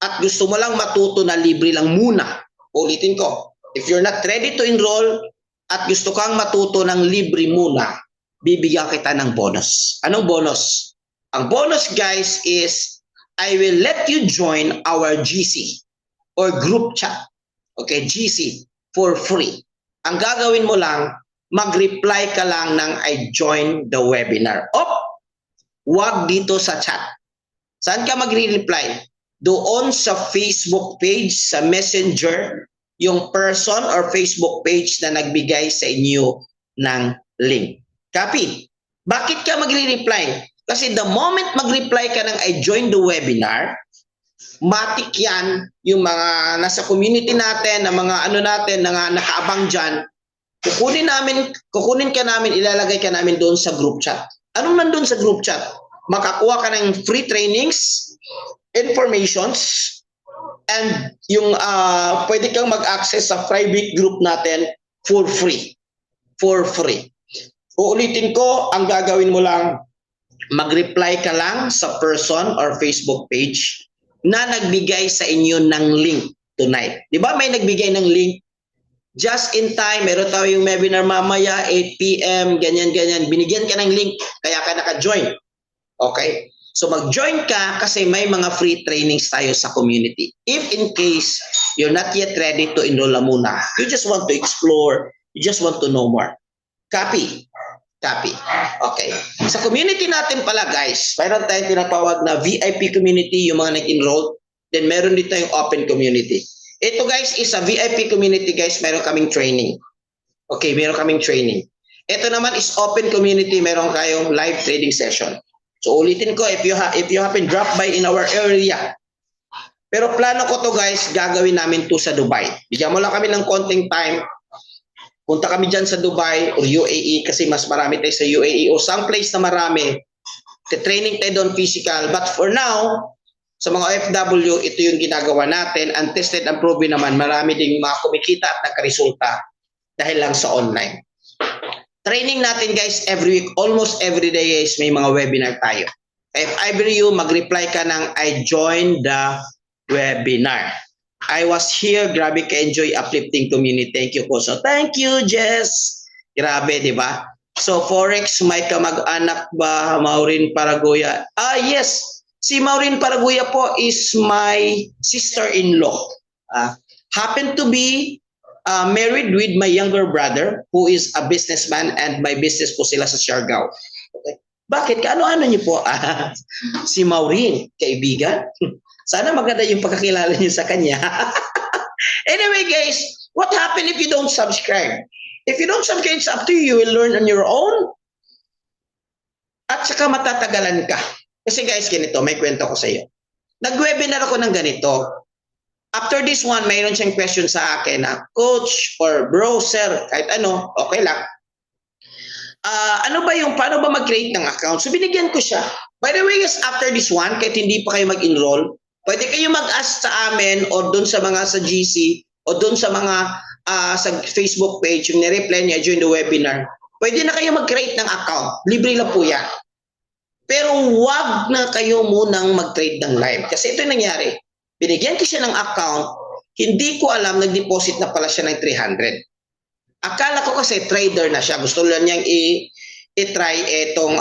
at gusto mo lang matuto na libre lang muna, ulitin ko. If you're not ready to enroll at gusto kang matuto ng libre muna, bibigyan kita ng bonus. Anong bonus? Ang bonus, guys, is I will let you join our GC or group chat. Okay, GC. For free. Ang gagawin mo lang, mag-reply ka lang ng I join the webinar. Wag dito sa chat. Saan ka magre-reply? Doon sa Facebook page, sa Messenger, yung person or Facebook page na nagbigay sa inyo ng link. Copy? Bakit ka magre-reply? Kasi the moment mag-reply ka ng I join the webinar, matik yan yung mga nasa community natin, na mga ano natin, na nakaabang dyan, kukunin ka namin, ilalagay ka namin doon sa group chat. Anong nandun sa group chat? Makakuha ka ng free trainings, informations, and yung pwede kang mag-access sa private group natin for free. For free. Uulitin ko, ang gagawin mo lang, mag-reply ka lang sa person or Facebook page na nagbigay sa inyo ng link tonight. Di ba may nagbigay ng link? Just in time, meron tayong webinar mamaya, 8 p.m., ganyan-ganyan. Binigyan ka ng link, kaya ka naka-join. Okay? So mag-join ka kasi may mga free trainings tayo sa community. If in case you're not yet ready to enroll muna, you just want to explore, you just want to know more. Copy. Copy. Okay. Sa community natin pala, guys, mayroon tayong tinatawag na VIP community, yung mga nag-enroll. Then meron dito yung open community. Ito, guys, is a VIP community, guys. Meron kaming training. Okay, meron kaming training. Ito naman is open community. Meron kayong live trading session. So ulitin ko, if you happen drop by in our area. Pero plano ko to, guys, gagawin namin to sa Dubai. Bigyan mo lang kami ng konting time. Punta kami dyan sa Dubai o UAE kasi mas marami tayo sa UAE o some place na marami. Training tayo doon physical. But for now, sa mga OFW, ito yung ginagawa natin. Untested and proven naman. Marami ding mga kumikita at nagkaresulta dahil lang sa online. Training natin, guys, every week, almost every day is may mga webinar tayo. If ever you mag-reply ka ng I joined the webinar. I was here, grabe ka-enjoy uplifting community. Thank you po. So, thank you, Jess. Grabe, di ba? So, Forex, may kamag-anak ba, Maureen Paraguya? Yes. Si Maureen Paraguya po is my sister-in-law. Happen to be married with my younger brother who is a businessman and my business po sila sa Siargao. Okay. Bakit? Ano-ano niyo po? Si Maureen, kaibigan? Sana maganda yung pagkakilala niyo sa kanya. Anyway, guys, what happened if you don't subscribe? If you don't subscribe, it's up to you. You will learn on your own. At saka matatagalan ka. Kasi guys, ganito, may kwento ko sa iyo. Nag-webinar ako ng ganito. After this one, mayroon siyang question sa akin na, coach or bro, sir, kahit ano, okay lang. Ano ba yung, paano ba mag-create ng account? So binigyan ko siya. By the way, guys, after this one, kahit hindi pa kayo mag-enroll, pwede kayo mag-ask sa amin o doon sa mga sa GC o doon sa mga sa Facebook page, yung nireply niya during the webinar. Pwede na kayo mag-create ng account. Libre lang po yan. Pero wag na kayo munang mag-trade ng live. Kasi ito yung nangyari. Binigyan ko siya ng account, hindi ko alam, nag-deposit na pala siya ng 300. Akala ko kasi trader na siya. Gusto lang niyang i-try itong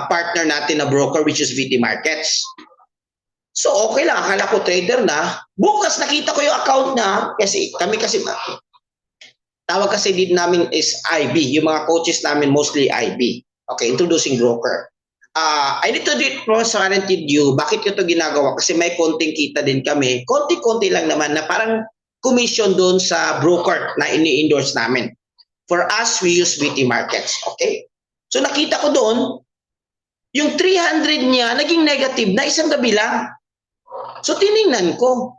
partner natin na broker which is VT Markets. So okay lang, akala ko trader na. Bukas nakita ko yung account na kasi kami kasi tawag kasi din namin is IB. Yung mga coaches namin mostly IB. Okay, introducing broker. I need to do it transparent with you. Bakit ko ito ginagawa? Kasi may konting kita din kami. Konti-konti lang naman na parang commission doon sa broker na ini-endorse namin. For us, we use VT Markets. Okay? So nakita ko doon, yung 300 niya naging negative na isang gabi lang. So tiningnan ko.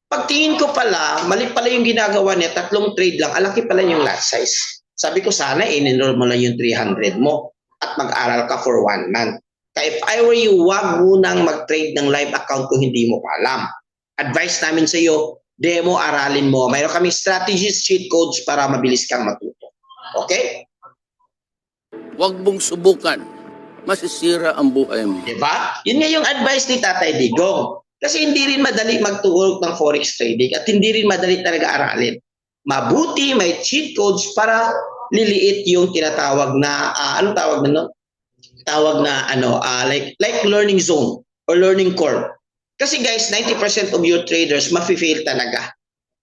Pagtingin ko pala, mali pala yung ginagawa niya, 3 trade lang, alaki pala yung lot size. Sabi ko sana, in-enroll mo lang yung 300 mo at mag-aral ka for 1 month. Kaya if I were you, wag munang mag-trade ng live account kung hindi mo pa alam. Advice namin sa iyo, demo, aralin mo. Mayroon kami strategies, cheat codes para mabilis kang matuto. Okay? Huwag mong subukan. Masisira ang buhay mo. Diba? Yun nga yung advice ni Tatay Digong. Kasi hindi rin madali magtuhog ng forex trading at hindi rin madali talaga aralin. Mabuti may cheat codes para liliit yung tinatawag na anong tawag na no? Tawag na like learning zone or learning curve. Kasi guys, 90% of your traders mafi-fail talaga.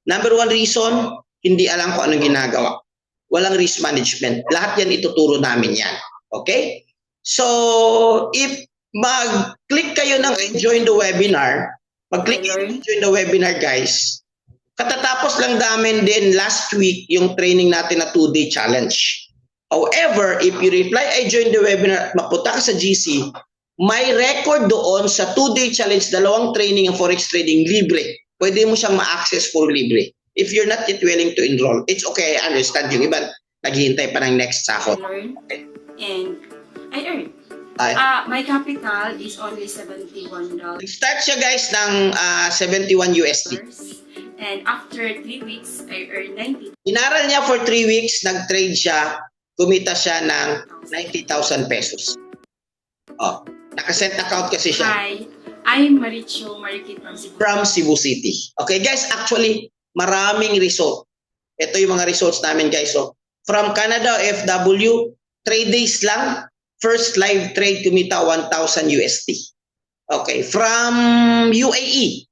Number 1 reason, hindi alam kung anong ginagawa. Walang risk management. Lahat yan ituturo namin yan. Okay? So, if mag-click kayo ng join the webinar, mag-click join the webinar guys, katatapos lang namin din last week yung training natin na 2-day challenge. However, if you reply, I joined the webinar, mapunta ka sa GC, may record doon sa 2-day challenge, 2 training ng forex trading libre. Pwede mo siyang ma-access for libre. If you're not yet willing to enroll, it's okay, I understand yung iba naghihintay pa ng next sahod. Okay. And I earned. My capital is only $71. Start siya guys ng 71 USD. And after 3 weeks, I earned 90. Inaral niya for 3 weeks, nag-trade siya, kumita siya ng 90,000 pesos. Oh, naka-set account kasi siya. Hi, I'm Maricho Marikit from Cebu. From Cebu City. Okay guys, actually, maraming result. Ito yung mga results namin guys. So, from Canada, FW, 3 days lang, first live trade kumita 1,000 USD. Okay, from UAE,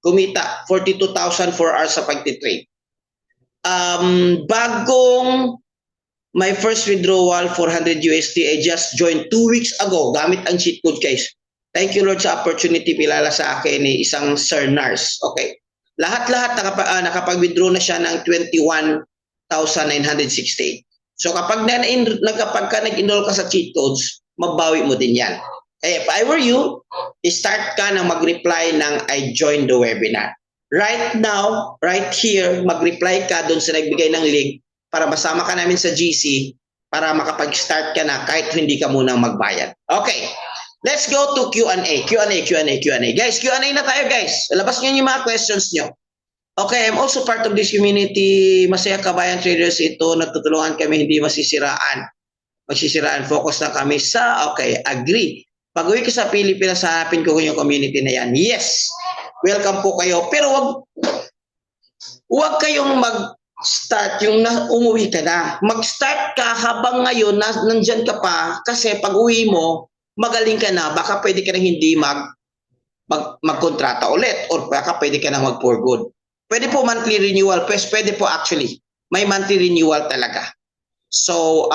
kumita 42,000 4 hours sa pagtitrade. Bagong my first withdrawal 400 USD I just joined 2 weeks ago gamit ang cheat code guys. Thank you Lord sa opportunity pilala sa akin ni isang Sir Nars. Okay. Lahat-lahat nakapag-withdraw na siya ng 21,968. So kapag nag-enroll ka sa cheat codes, mabawi mo din yan. If I were you, start ka na mag-reply ng I joined the webinar. Right now, right here, mag-reply ka doon sa nagbigay ng link para masama ka namin sa GC para makapag-start ka na kahit hindi ka munang magbayad. Okay, let's go to Q&A. Guys, Q&A na tayo guys. Labas nyo yung mga questions nyo. Okay, I'm also part of this community. Masaya Kabayan Traders ito. Nagtutulungan kami, hindi masisiraan. Focus na kami sa, okay, agree. Pag-uwi ko sa Pilipinas, hanapin ko yung community na yan. Yes, welcome po kayo. Pero wag kayong mag-start yung umuwi ka na. Mag-start ka habang ngayon nandyan ka pa kasi pag-uwi mo, magaling ka na. Baka pwede ka na hindi magkontrata ulit or baka pwede ka na mag-for good. Pwede po monthly renewal. Pwede po actually. May monthly renewal talaga. So,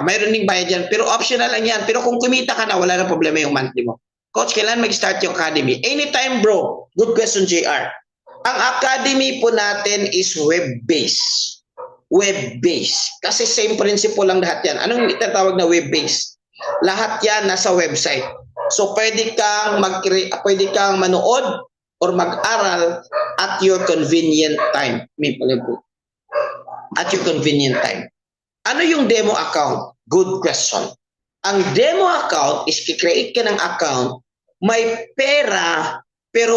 mayroon ding bayad yan. Pero optional lang yan. Pero kung kumita ka na, wala na problema yung monthly mo. Coach, kailan mag-start yung academy? Anytime, bro. Good question, JR. Ang academy po natin is web-based. Web-based. Kasi same principle lang lahat yan. Anong itatawag na web-based? lahat yan nasa website. So pwede kang pwede kang manood or mag-aral at your convenient time. At your convenient time. Ano yung demo account? Good question. Ang demo account is kikreate ka ng account, may pera, pero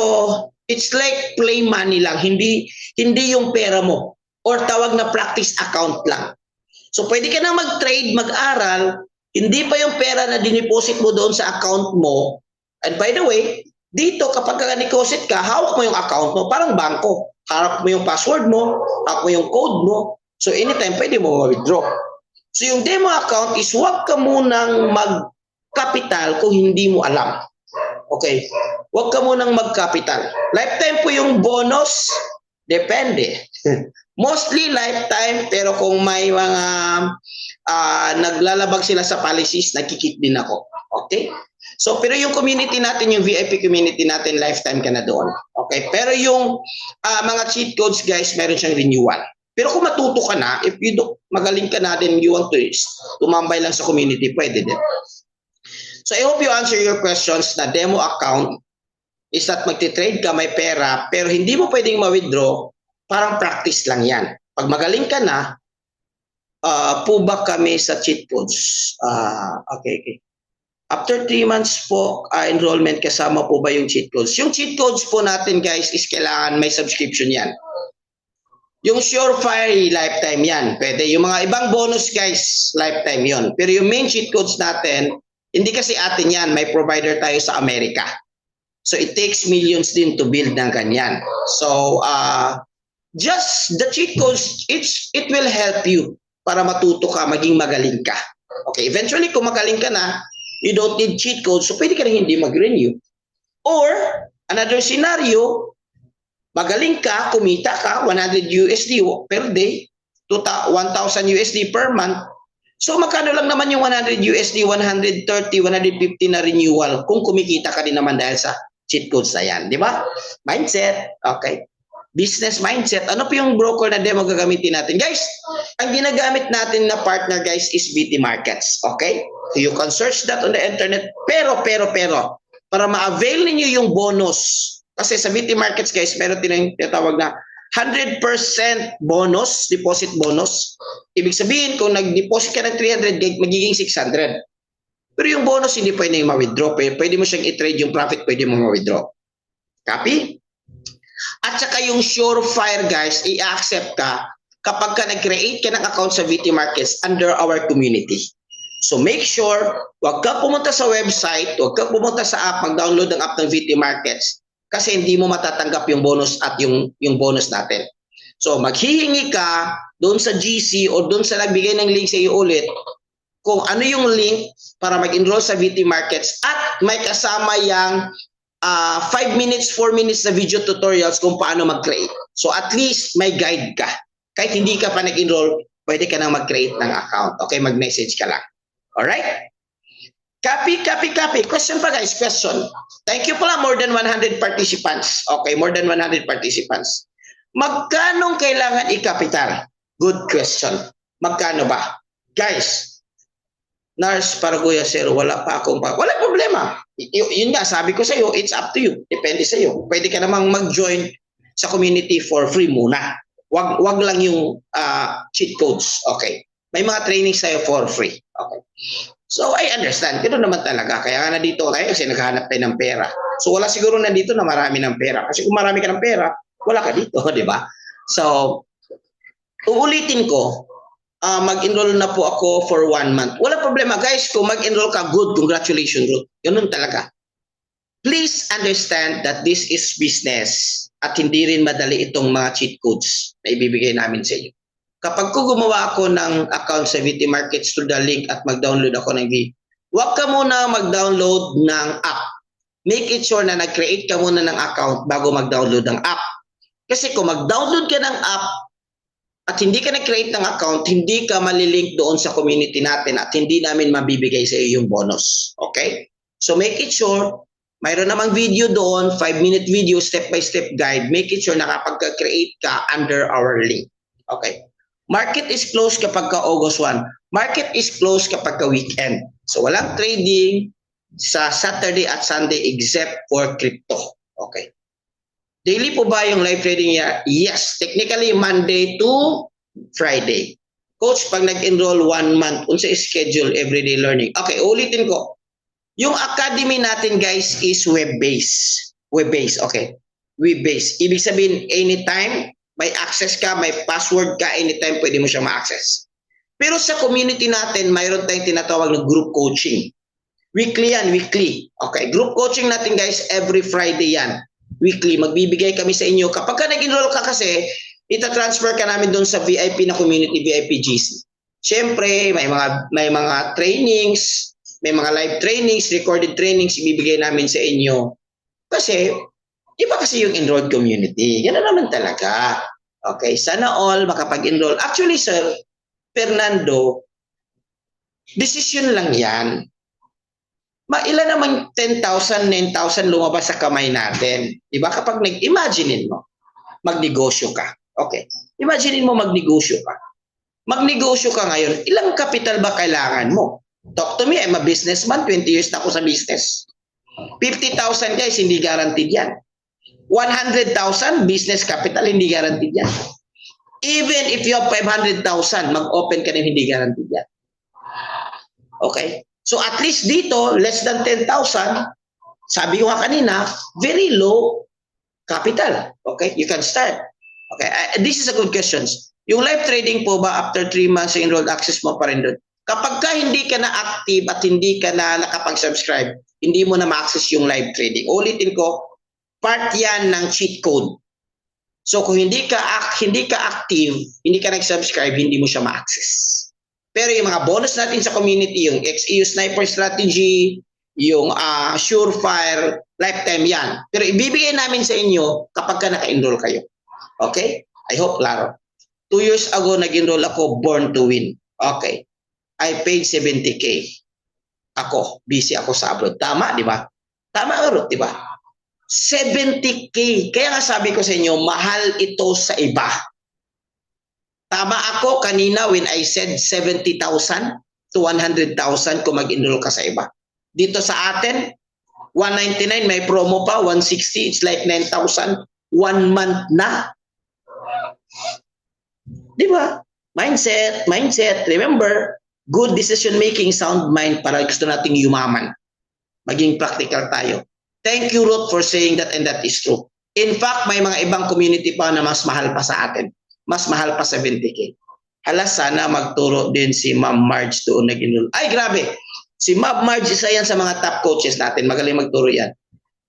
it's like play money lang, hindi yung pera mo. Or tawag na practice account lang. So pwede ka na mag-trade, mag-aral, hindi pa yung pera na diniposit mo doon sa account mo. And by the way, dito kapag ka-deposit ka, hawak mo yung account mo, parang bangko. Hawak mo yung password mo, hawak mo yung code mo. So anytime pwede mo ma-withdraw. So yung demo account is huwag ka munang mag-capital kung hindi mo alam. Okay? Huwag ka munang mag-capital. Lifetime po yung bonus, depende. Mostly lifetime, pero kung may mga naglalabag sila sa policies, nagkikik din ako. Okay? So, pero yung community natin, yung VIP community natin, lifetime ka na doon. Okay? Pero yung mga cheat codes, guys, meron siyang renewal. Pero kung matuto ka na, if you do, magaling ka na din, you want to tumambay lang sa community, pwede din. So, I hope you answer your questions na demo account is that magti-trade ka, may pera, pero hindi mo pwedeng ma-withdraw, parang practice lang yan. Pag magaling ka na, pubak kami sa cheat codes. Okay. After 3 months po, enrollment, kasama po ba yung cheat codes? Yung cheat codes po natin, guys, is kailangan may subscription yan. Yung Surefire, lifetime yan. Pwede. Yung mga ibang bonus, guys, lifetime yon. Pero yung main cheat codes natin, hindi kasi atin yan. May provider tayo sa Amerika. So, it takes millions din to build ng ganyan. So, just the cheat codes, it will help you para matuto ka, maging magaling ka. Okay, eventually, kung magaling ka na, you don't need cheat codes, so pwede ka rin hindi mag-renew. Or, another scenario, magaling ka, kumita ka, 100 USD per day, 1,000 USD per month. So, magkano lang naman yung 100 USD, 130, 150 na renewal kung kumikita ka din naman dahil sa cheat codes na yan. Di ba? Mindset. Okay. Business mindset. Ano po yung broker na demo gagamitin natin? Guys, ang ginagamit natin na partner, guys, is BT Markets. Okay? So, you can search that on the internet. Pero, para ma-avail ninyo yung bonus, kasi sa BT Markets, guys, meron tinatawag na 100% bonus, deposit bonus. Ibig sabihin, kung nag-deposit ka ng 300, magiging 600. Pero yung bonus, hindi pwede ma-withdraw. Pwede mo siyang i-trade yung profit, pwede mo ma-withdraw. Copy? At saka yung Surefire, guys, i-accept ka kapag ka nag-create ka ng account sa VT Markets under our community. So make sure, huwag ka pumunta sa website, huwag ka pumunta sa app, mag-download ng app ng VT Markets kasi hindi mo matatanggap yung bonus at yung bonus natin. So maghihingi ka doon sa GC o doon sa nagbigay ng link sa iyo ulit kung ano yung link para mag-enroll sa VT Markets at may kasama yung 5 minutes, 4 minutes na video tutorials kung paano mag-create. So at least may guide ka. Kahit hindi ka pa nag-enroll, pwede ka nang mag-create ng account. Okay, mag-message ka lang. Alright? Copy. Question pa, guys, question. Thank you pala, more than 100 participants. Okay, more than 100 participants. Magkano kailangan i-capital? Good question. Magkano ba? Guys, Nars Paraguya, sir, wala problema. Yun nga, sabi ko sa iyo, it's up to you. Depende sa iyo. Pwede ka namang mag-join sa community for free muna. Wag lang yung cheat codes. Okay. May mga training sa'yo for free. Okay. So, I understand. Ito naman talaga. Kaya nga nandito tayo kasi naghahanap tayo ng pera. So, wala siguro nandito na marami ng pera. Kasi kung marami ka ng pera, wala ka dito, di ba? So, uulitin ko, mag-enroll na po ako for 1 month. Wala problema, guys. Kung mag-enroll ka, good. Congratulations, Ruth. Ganun talaga. Please understand that this is business at hindi rin madali itong mga cheat codes na ibibigay namin sa iyo. Kapag ko gumawa ako ng account sa VT Markets through the link at mag-download ako ng V, huwag ka muna mag-download ng app. Make it sure na nag-create ka muna ng account bago mag-download ng app. Kasi kung mag-download ka ng app at hindi ka nag-create ng account, hindi ka malilink doon sa community natin at hindi namin mabibigay sa iyo yung bonus. Okay? So make it sure, mayroon namang video doon, 5-minute video, step-by-step guide. Make it sure na kapag create ka under our link. Okay? Market is closed kapag ka August 1. Market is closed kapag ka weekend. So walang trading sa Saturday at Sunday except for crypto. Okay. Daily po ba yung live trading niya? Yes. Technically, Monday to Friday. Coach, pag nag-enroll 1 month, unsa schedule everyday learning? Okay, ulitin ko. Yung academy natin, guys, is web-based. Web-based, okay. Web-based. Ibig sabihin, anytime, may access ka, may password ka, anytime pwede mo siya ma-access. Pero sa community natin, mayroon tayong tinatawag na group coaching. Weekly yan, weekly. Okay, group coaching natin, guys, every Friday yan. Weekly, magbibigay kami sa inyo. Kapag ka nag-enroll ka kasi, ita-transfer ka namin doon sa VIP na community, VIP GC. Siyempre, may mga trainings, may mga live trainings, recorded trainings, ibibigay namin sa inyo. Kasi, iba kasi yung enrolled community. Yan na naman talaga. Okay, sana all makapag-enroll. Actually, Sir Fernando, decision lang yan. Ilan naman 10,000, 9,000 lumabas sa kamay natin. Diba? Kapag nag-imaginein mo, magnegosyo ka. Okay. Imaginein mo magnegosyo ka. Magnegosyo ka ngayon, ilang capital ba kailangan mo? Talk to me, I'm a businessman, 20 years na ako sa business. 50,000 guys, hindi guaranteed yan. 100,000 business capital, hindi guaranteed yan. Even if you have 500,000, mag-open ka na hindi guaranteed yan. Okay? So at least dito, less than 10,000, sabi ko nga kanina, very low capital. Okay? You can start. Okay? This is a good question. Yung live trading po ba after 3 months enrolled access mo pa rin doon? Kapag ka hindi ka na active at hindi ka na nakapag-subscribe, hindi mo na ma-access yung live trading. Ulitin ko, part yan ng cheat code. So kung hindi ka active, hindi ka nag-subscribe, hindi mo siya ma-access. Pero yung mga bonus natin sa community, yung XEU Sniper Strategy, yung Surefire, lifetime yan. Pero ibibigay namin sa inyo kapag ka naka-enroll kayo. Okay? I hope klaro. 2 years ago, nag-enroll ako, born to win. Okay. I paid 70K. Ako, busy ako sa abroad. Tama, di ba? Tama, Ruth, di ba? 70K. Kaya nga sabi ko sa inyo, mahal ito sa iba. Tama ako kanina when I said 70,000 to 100,000 kung mag-enroll ka sa iba. Dito sa atin, 199 may promo pa, 160, it's like 9,000. 1 month na. Di ba? Mindset. Remember, good decision making, sound mind para gusto nating yumaman. Maging practical tayo. Thank you, Ruth, for saying that, and that is true. In fact, may mga ibang community pa na mas mahal pa sa atin. Mas mahal pa 70K. Hala, sana magturo din si Ma'am Marge doon nag-enroll. Ay, grabe. Si Ma'am Marge, isa yan sa mga top coaches natin. Magaling magturo yan.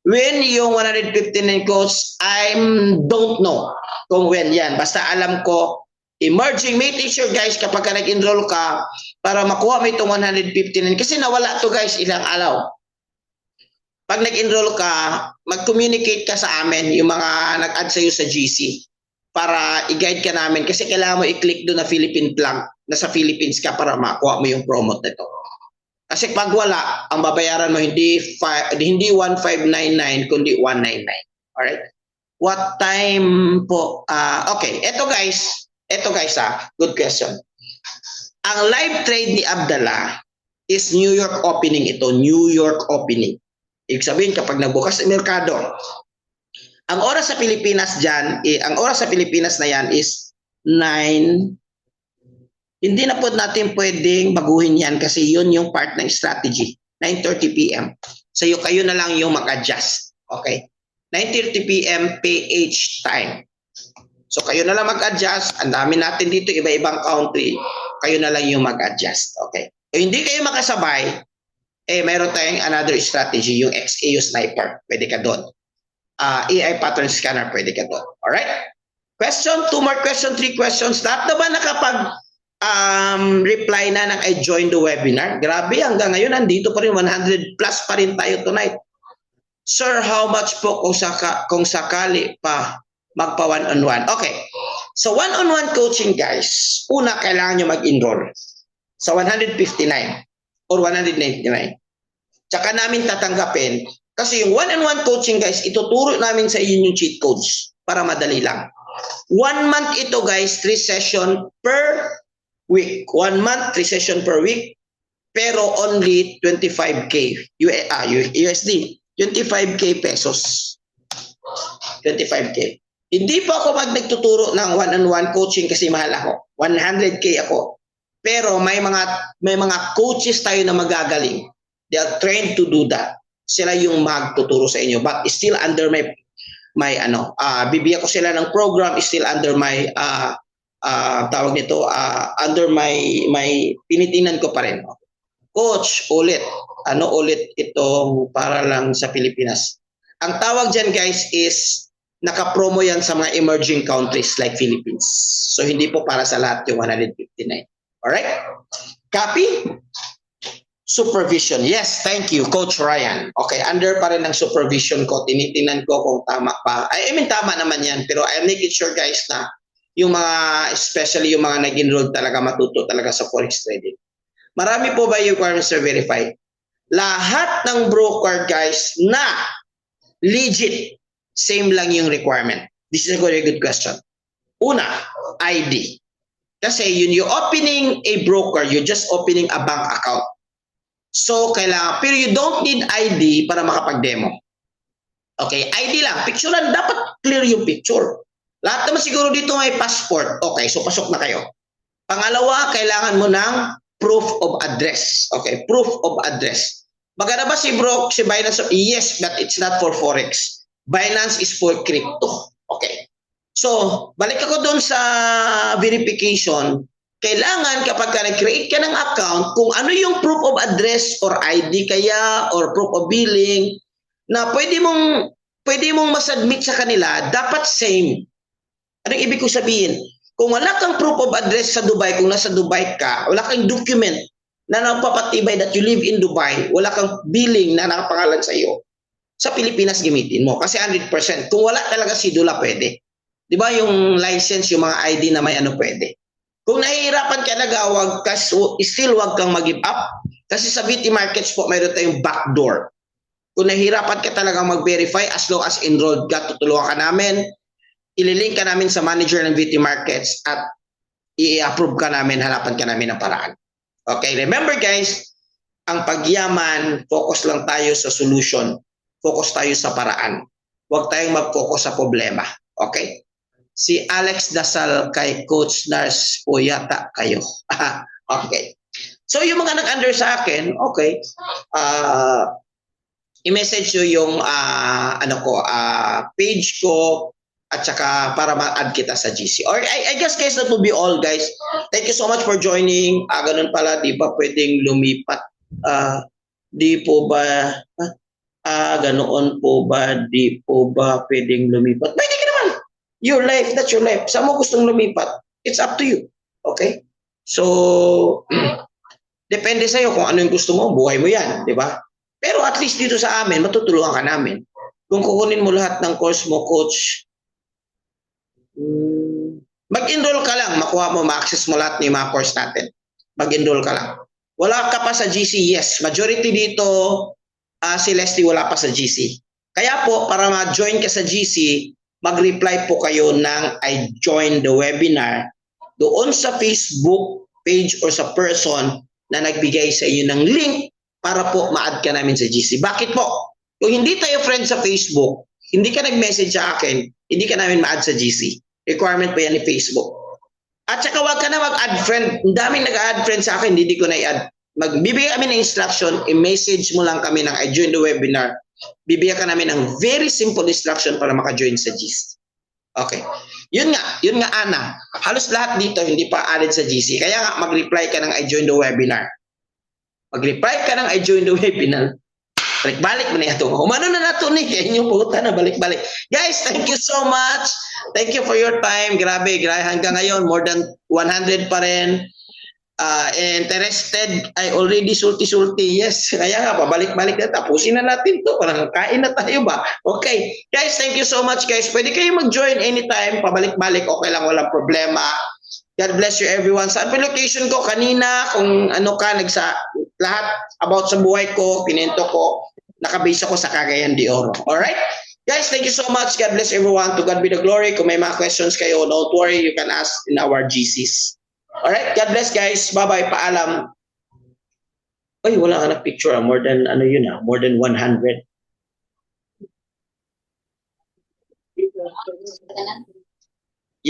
When yung 159 coach, I don't know kung when yan. Basta alam ko, emerging, making sure guys, kapag ka nag-enroll ka, para makuha mo itong 159, kasi nawala to guys, ilang araw. Pag nag-enroll ka, mag-communicate ka sa amin, yung mga nag-add sa'yo sa GC, para i-guide ka namin, kasi kailangan mo i-click doon na Philippine flag, nasa Philippines ka para makuha mo yung promote nito. Kasi pag wala, ang babayaran mo hindi 1599, kundi 199. Alright? What time po? Okay, eto guys, good question. Ang live trade ni Abdallah is New York opening ito, New York opening. Ibig sabihin, kapag nagbukas ang merkado, ang oras sa Pilipinas dyan, ang oras sa Pilipinas na yan is 9. Hindi na po natin pwedeng baguhin yan kasi yun yung part ng strategy. 9:30 p.m. So kayo na lang yung mag-adjust. Okay? 9:30 p.m. PH time. So kayo na lang mag-adjust. Ang dami natin dito, iba-ibang country. Kayo na lang yung mag-adjust. Okay? So, hindi kayo makasabay, mayroon tayong another strategy, yung XEU Sniper. Pwede ka doon. AI Pattern Scanner, pwede ka doon. Alright? Question, 2 more questions, 3 questions. Lahat na ba nakapag reply na ng I joined the webinar? Grabe, hanggang ngayon nandito pa rin, 100 plus pa rin tayo tonight. Sir, how much po kung sakali pa magpa one-on-one? Okay. So one-on-one coaching guys, una kailangan nyo mag-enroll sa 159 or 199. Tsaka namin tatanggapin kasi yung one-on-one coaching guys, ituturo namin sa inyo yung cheat codes para madali lang. 1 month ito guys, 3 session per week. 1 month, 3 session per week. pero only 25K USD. 25K pesos. 25K. Hindi pa ako nagtuturo ng one-on-one coaching kasi mahal ako. 100K ako. Pero may mga coaches tayo na magagaling. They are trained to do that. Sila yung magtuturo sa inyo. But still under my bibigyan ko sila ng program, still under my tawag nito, under my pinitinan ko pa rin. Coach, ulit. Ulit itong para lang sa Pilipinas. Ang tawag dyan guys is nakapromo yan sa mga emerging countries like Philippines. So hindi po para sa lahat yung 159. Alright? Copy? Supervision. Yes, thank you, Coach Ryan. Okay, under pa rin ng supervision ko. Tinitingnan ko kung tama pa. I mean, tama naman yan. Pero I'm making sure guys na yung mga, especially yung mga nag-enroll talaga, matuto talaga sa forex trading. Marami po ba yung requirements to verify? Lahat ng broker guys na legit, same lang yung requirement. This is a very good question. Una, ID. Kasi yun, you opening a broker, you're just opening a bank account. So, kailangan, pero you don't need ID para makapag-demo. Okay, ID lang. Picture lang, dapat clear yung picture. Lahat naman siguro dito may passport. Okay, so pasok na kayo. Pangalawa, kailangan mo ng proof of address. Okay, proof of address. Maganda ba si Binance? Yes, but it's not for Forex. Binance is for crypto. Okay. So, balik ako doon sa verification. Kailangan kapag nag-create ka ng account, kung ano yung proof of address or ID kaya or proof of billing na pwede mong masubmit sa kanila, dapat same. Anong ibig ko sabihin? Kung wala kang proof of address sa Dubai, kung nasa Dubai ka, wala kang document na nagpapatibay that you live in Dubai, wala kang billing na nakapangalan sa iyo, sa Pilipinas gamitin mo. Kasi 100%. Kung wala talaga sidula, pwede. Di ba yung license, yung mga ID na may pwede. Kung nahihirapan ka nagawag, still wag kang mag-give up. Kasi sa VT Markets po, mayroon tayong backdoor. Kung nahihirapan ka talaga mag-verify, as long as enrolled ka, tutulungan ka namin, ililink ka namin sa manager ng VT Markets at i-approve ka namin, hanapan ka namin ng paraan. Okay, remember guys, ang pagyaman, focus lang tayo sa solution. Focus tayo sa paraan. Huwag tayong mag-focus sa problema. Okay? Si Alex Dasal kay Coach Nars po yata kayo. Okay. So yung mga nag-under sa akin, okay, i-message nyo yung page ko at saka para ma-add kita sa GC. Or I guess guys, that will be all guys. Thank you so much for joining. Ganun pala, di ba pwedeng lumipat? Di po ba? Ganoon po ba? Di po ba pwedeng lumipat? Pwede ka naman. Your life, that's your life. Saan mo gustong lumipat? It's up to you. Okay? So, depende sa'yo kung ano yung gusto mo. Buhay mo yan. Di ba? Pero at least dito sa amin, matutulungan ka namin. Kung kukunin mo lahat ng course mo, coach, mag-enroll ka lang. Makuha mo, ma-access mo lahat ng mga course natin. Mag-enroll ka lang. Wala ka pa sa GC? Yes. Majority dito, si Leslie wala pa sa GC. Kaya po, para ma-join ka sa GC, mag-reply po kayo ng I joined the webinar doon sa Facebook page or sa person na nagbigay sa inyo ng link para po ma-add ka namin sa GC. Bakit po? Kung hindi tayo friend sa Facebook, hindi ka nag-message sa akin, hindi ka namin ma-add sa GC. Requirement po yan ni Facebook. At saka wag ka na mag-add friend. Ang daming nag-add friend sa akin, hindi ko na i-add. Magbibigay kami ng instruction, i-message mo lang kami ng I joined the webinar. Bibigyan ka namin ng very simple instruction para maka-join sa GC. Okay. Yun nga Ana. Halos lahat dito hindi pa added sa GC. Kaya nga mag-reply ka ng I joined the webinar. Mag-reply ka ng I joined the webinar. Balik-balik mo na ito. Umano na nato ni. Kaya inyong puta na balik-balik. Guys, thank you so much. Thank you for your time. Grabe. Hanggang ngayon, more than 100 pa rin. Interested, I already sulti-sulti. Yes, kaya nga, pabalik-balik na, tapusin na natin to, parang kain na tayo ba? Okay, guys, thank you so much guys. Pwede kayo mag-join anytime, pabalik-balik, okay lang, walang problema. God bless you everyone. Sa application ko kanina, kung ano ka, lahat about sa buhay ko, pinento ko, nakabase ako sa Cagayan de Oro. Alright? Guys, thank you so much. God bless everyone. To God be the glory. Kung may mga questions kayo, don't worry, you can ask in our GCs. Alright, God bless guys. Bye-bye. Paalam. Ay, wala ka na picture. More than, ano yun more than 100.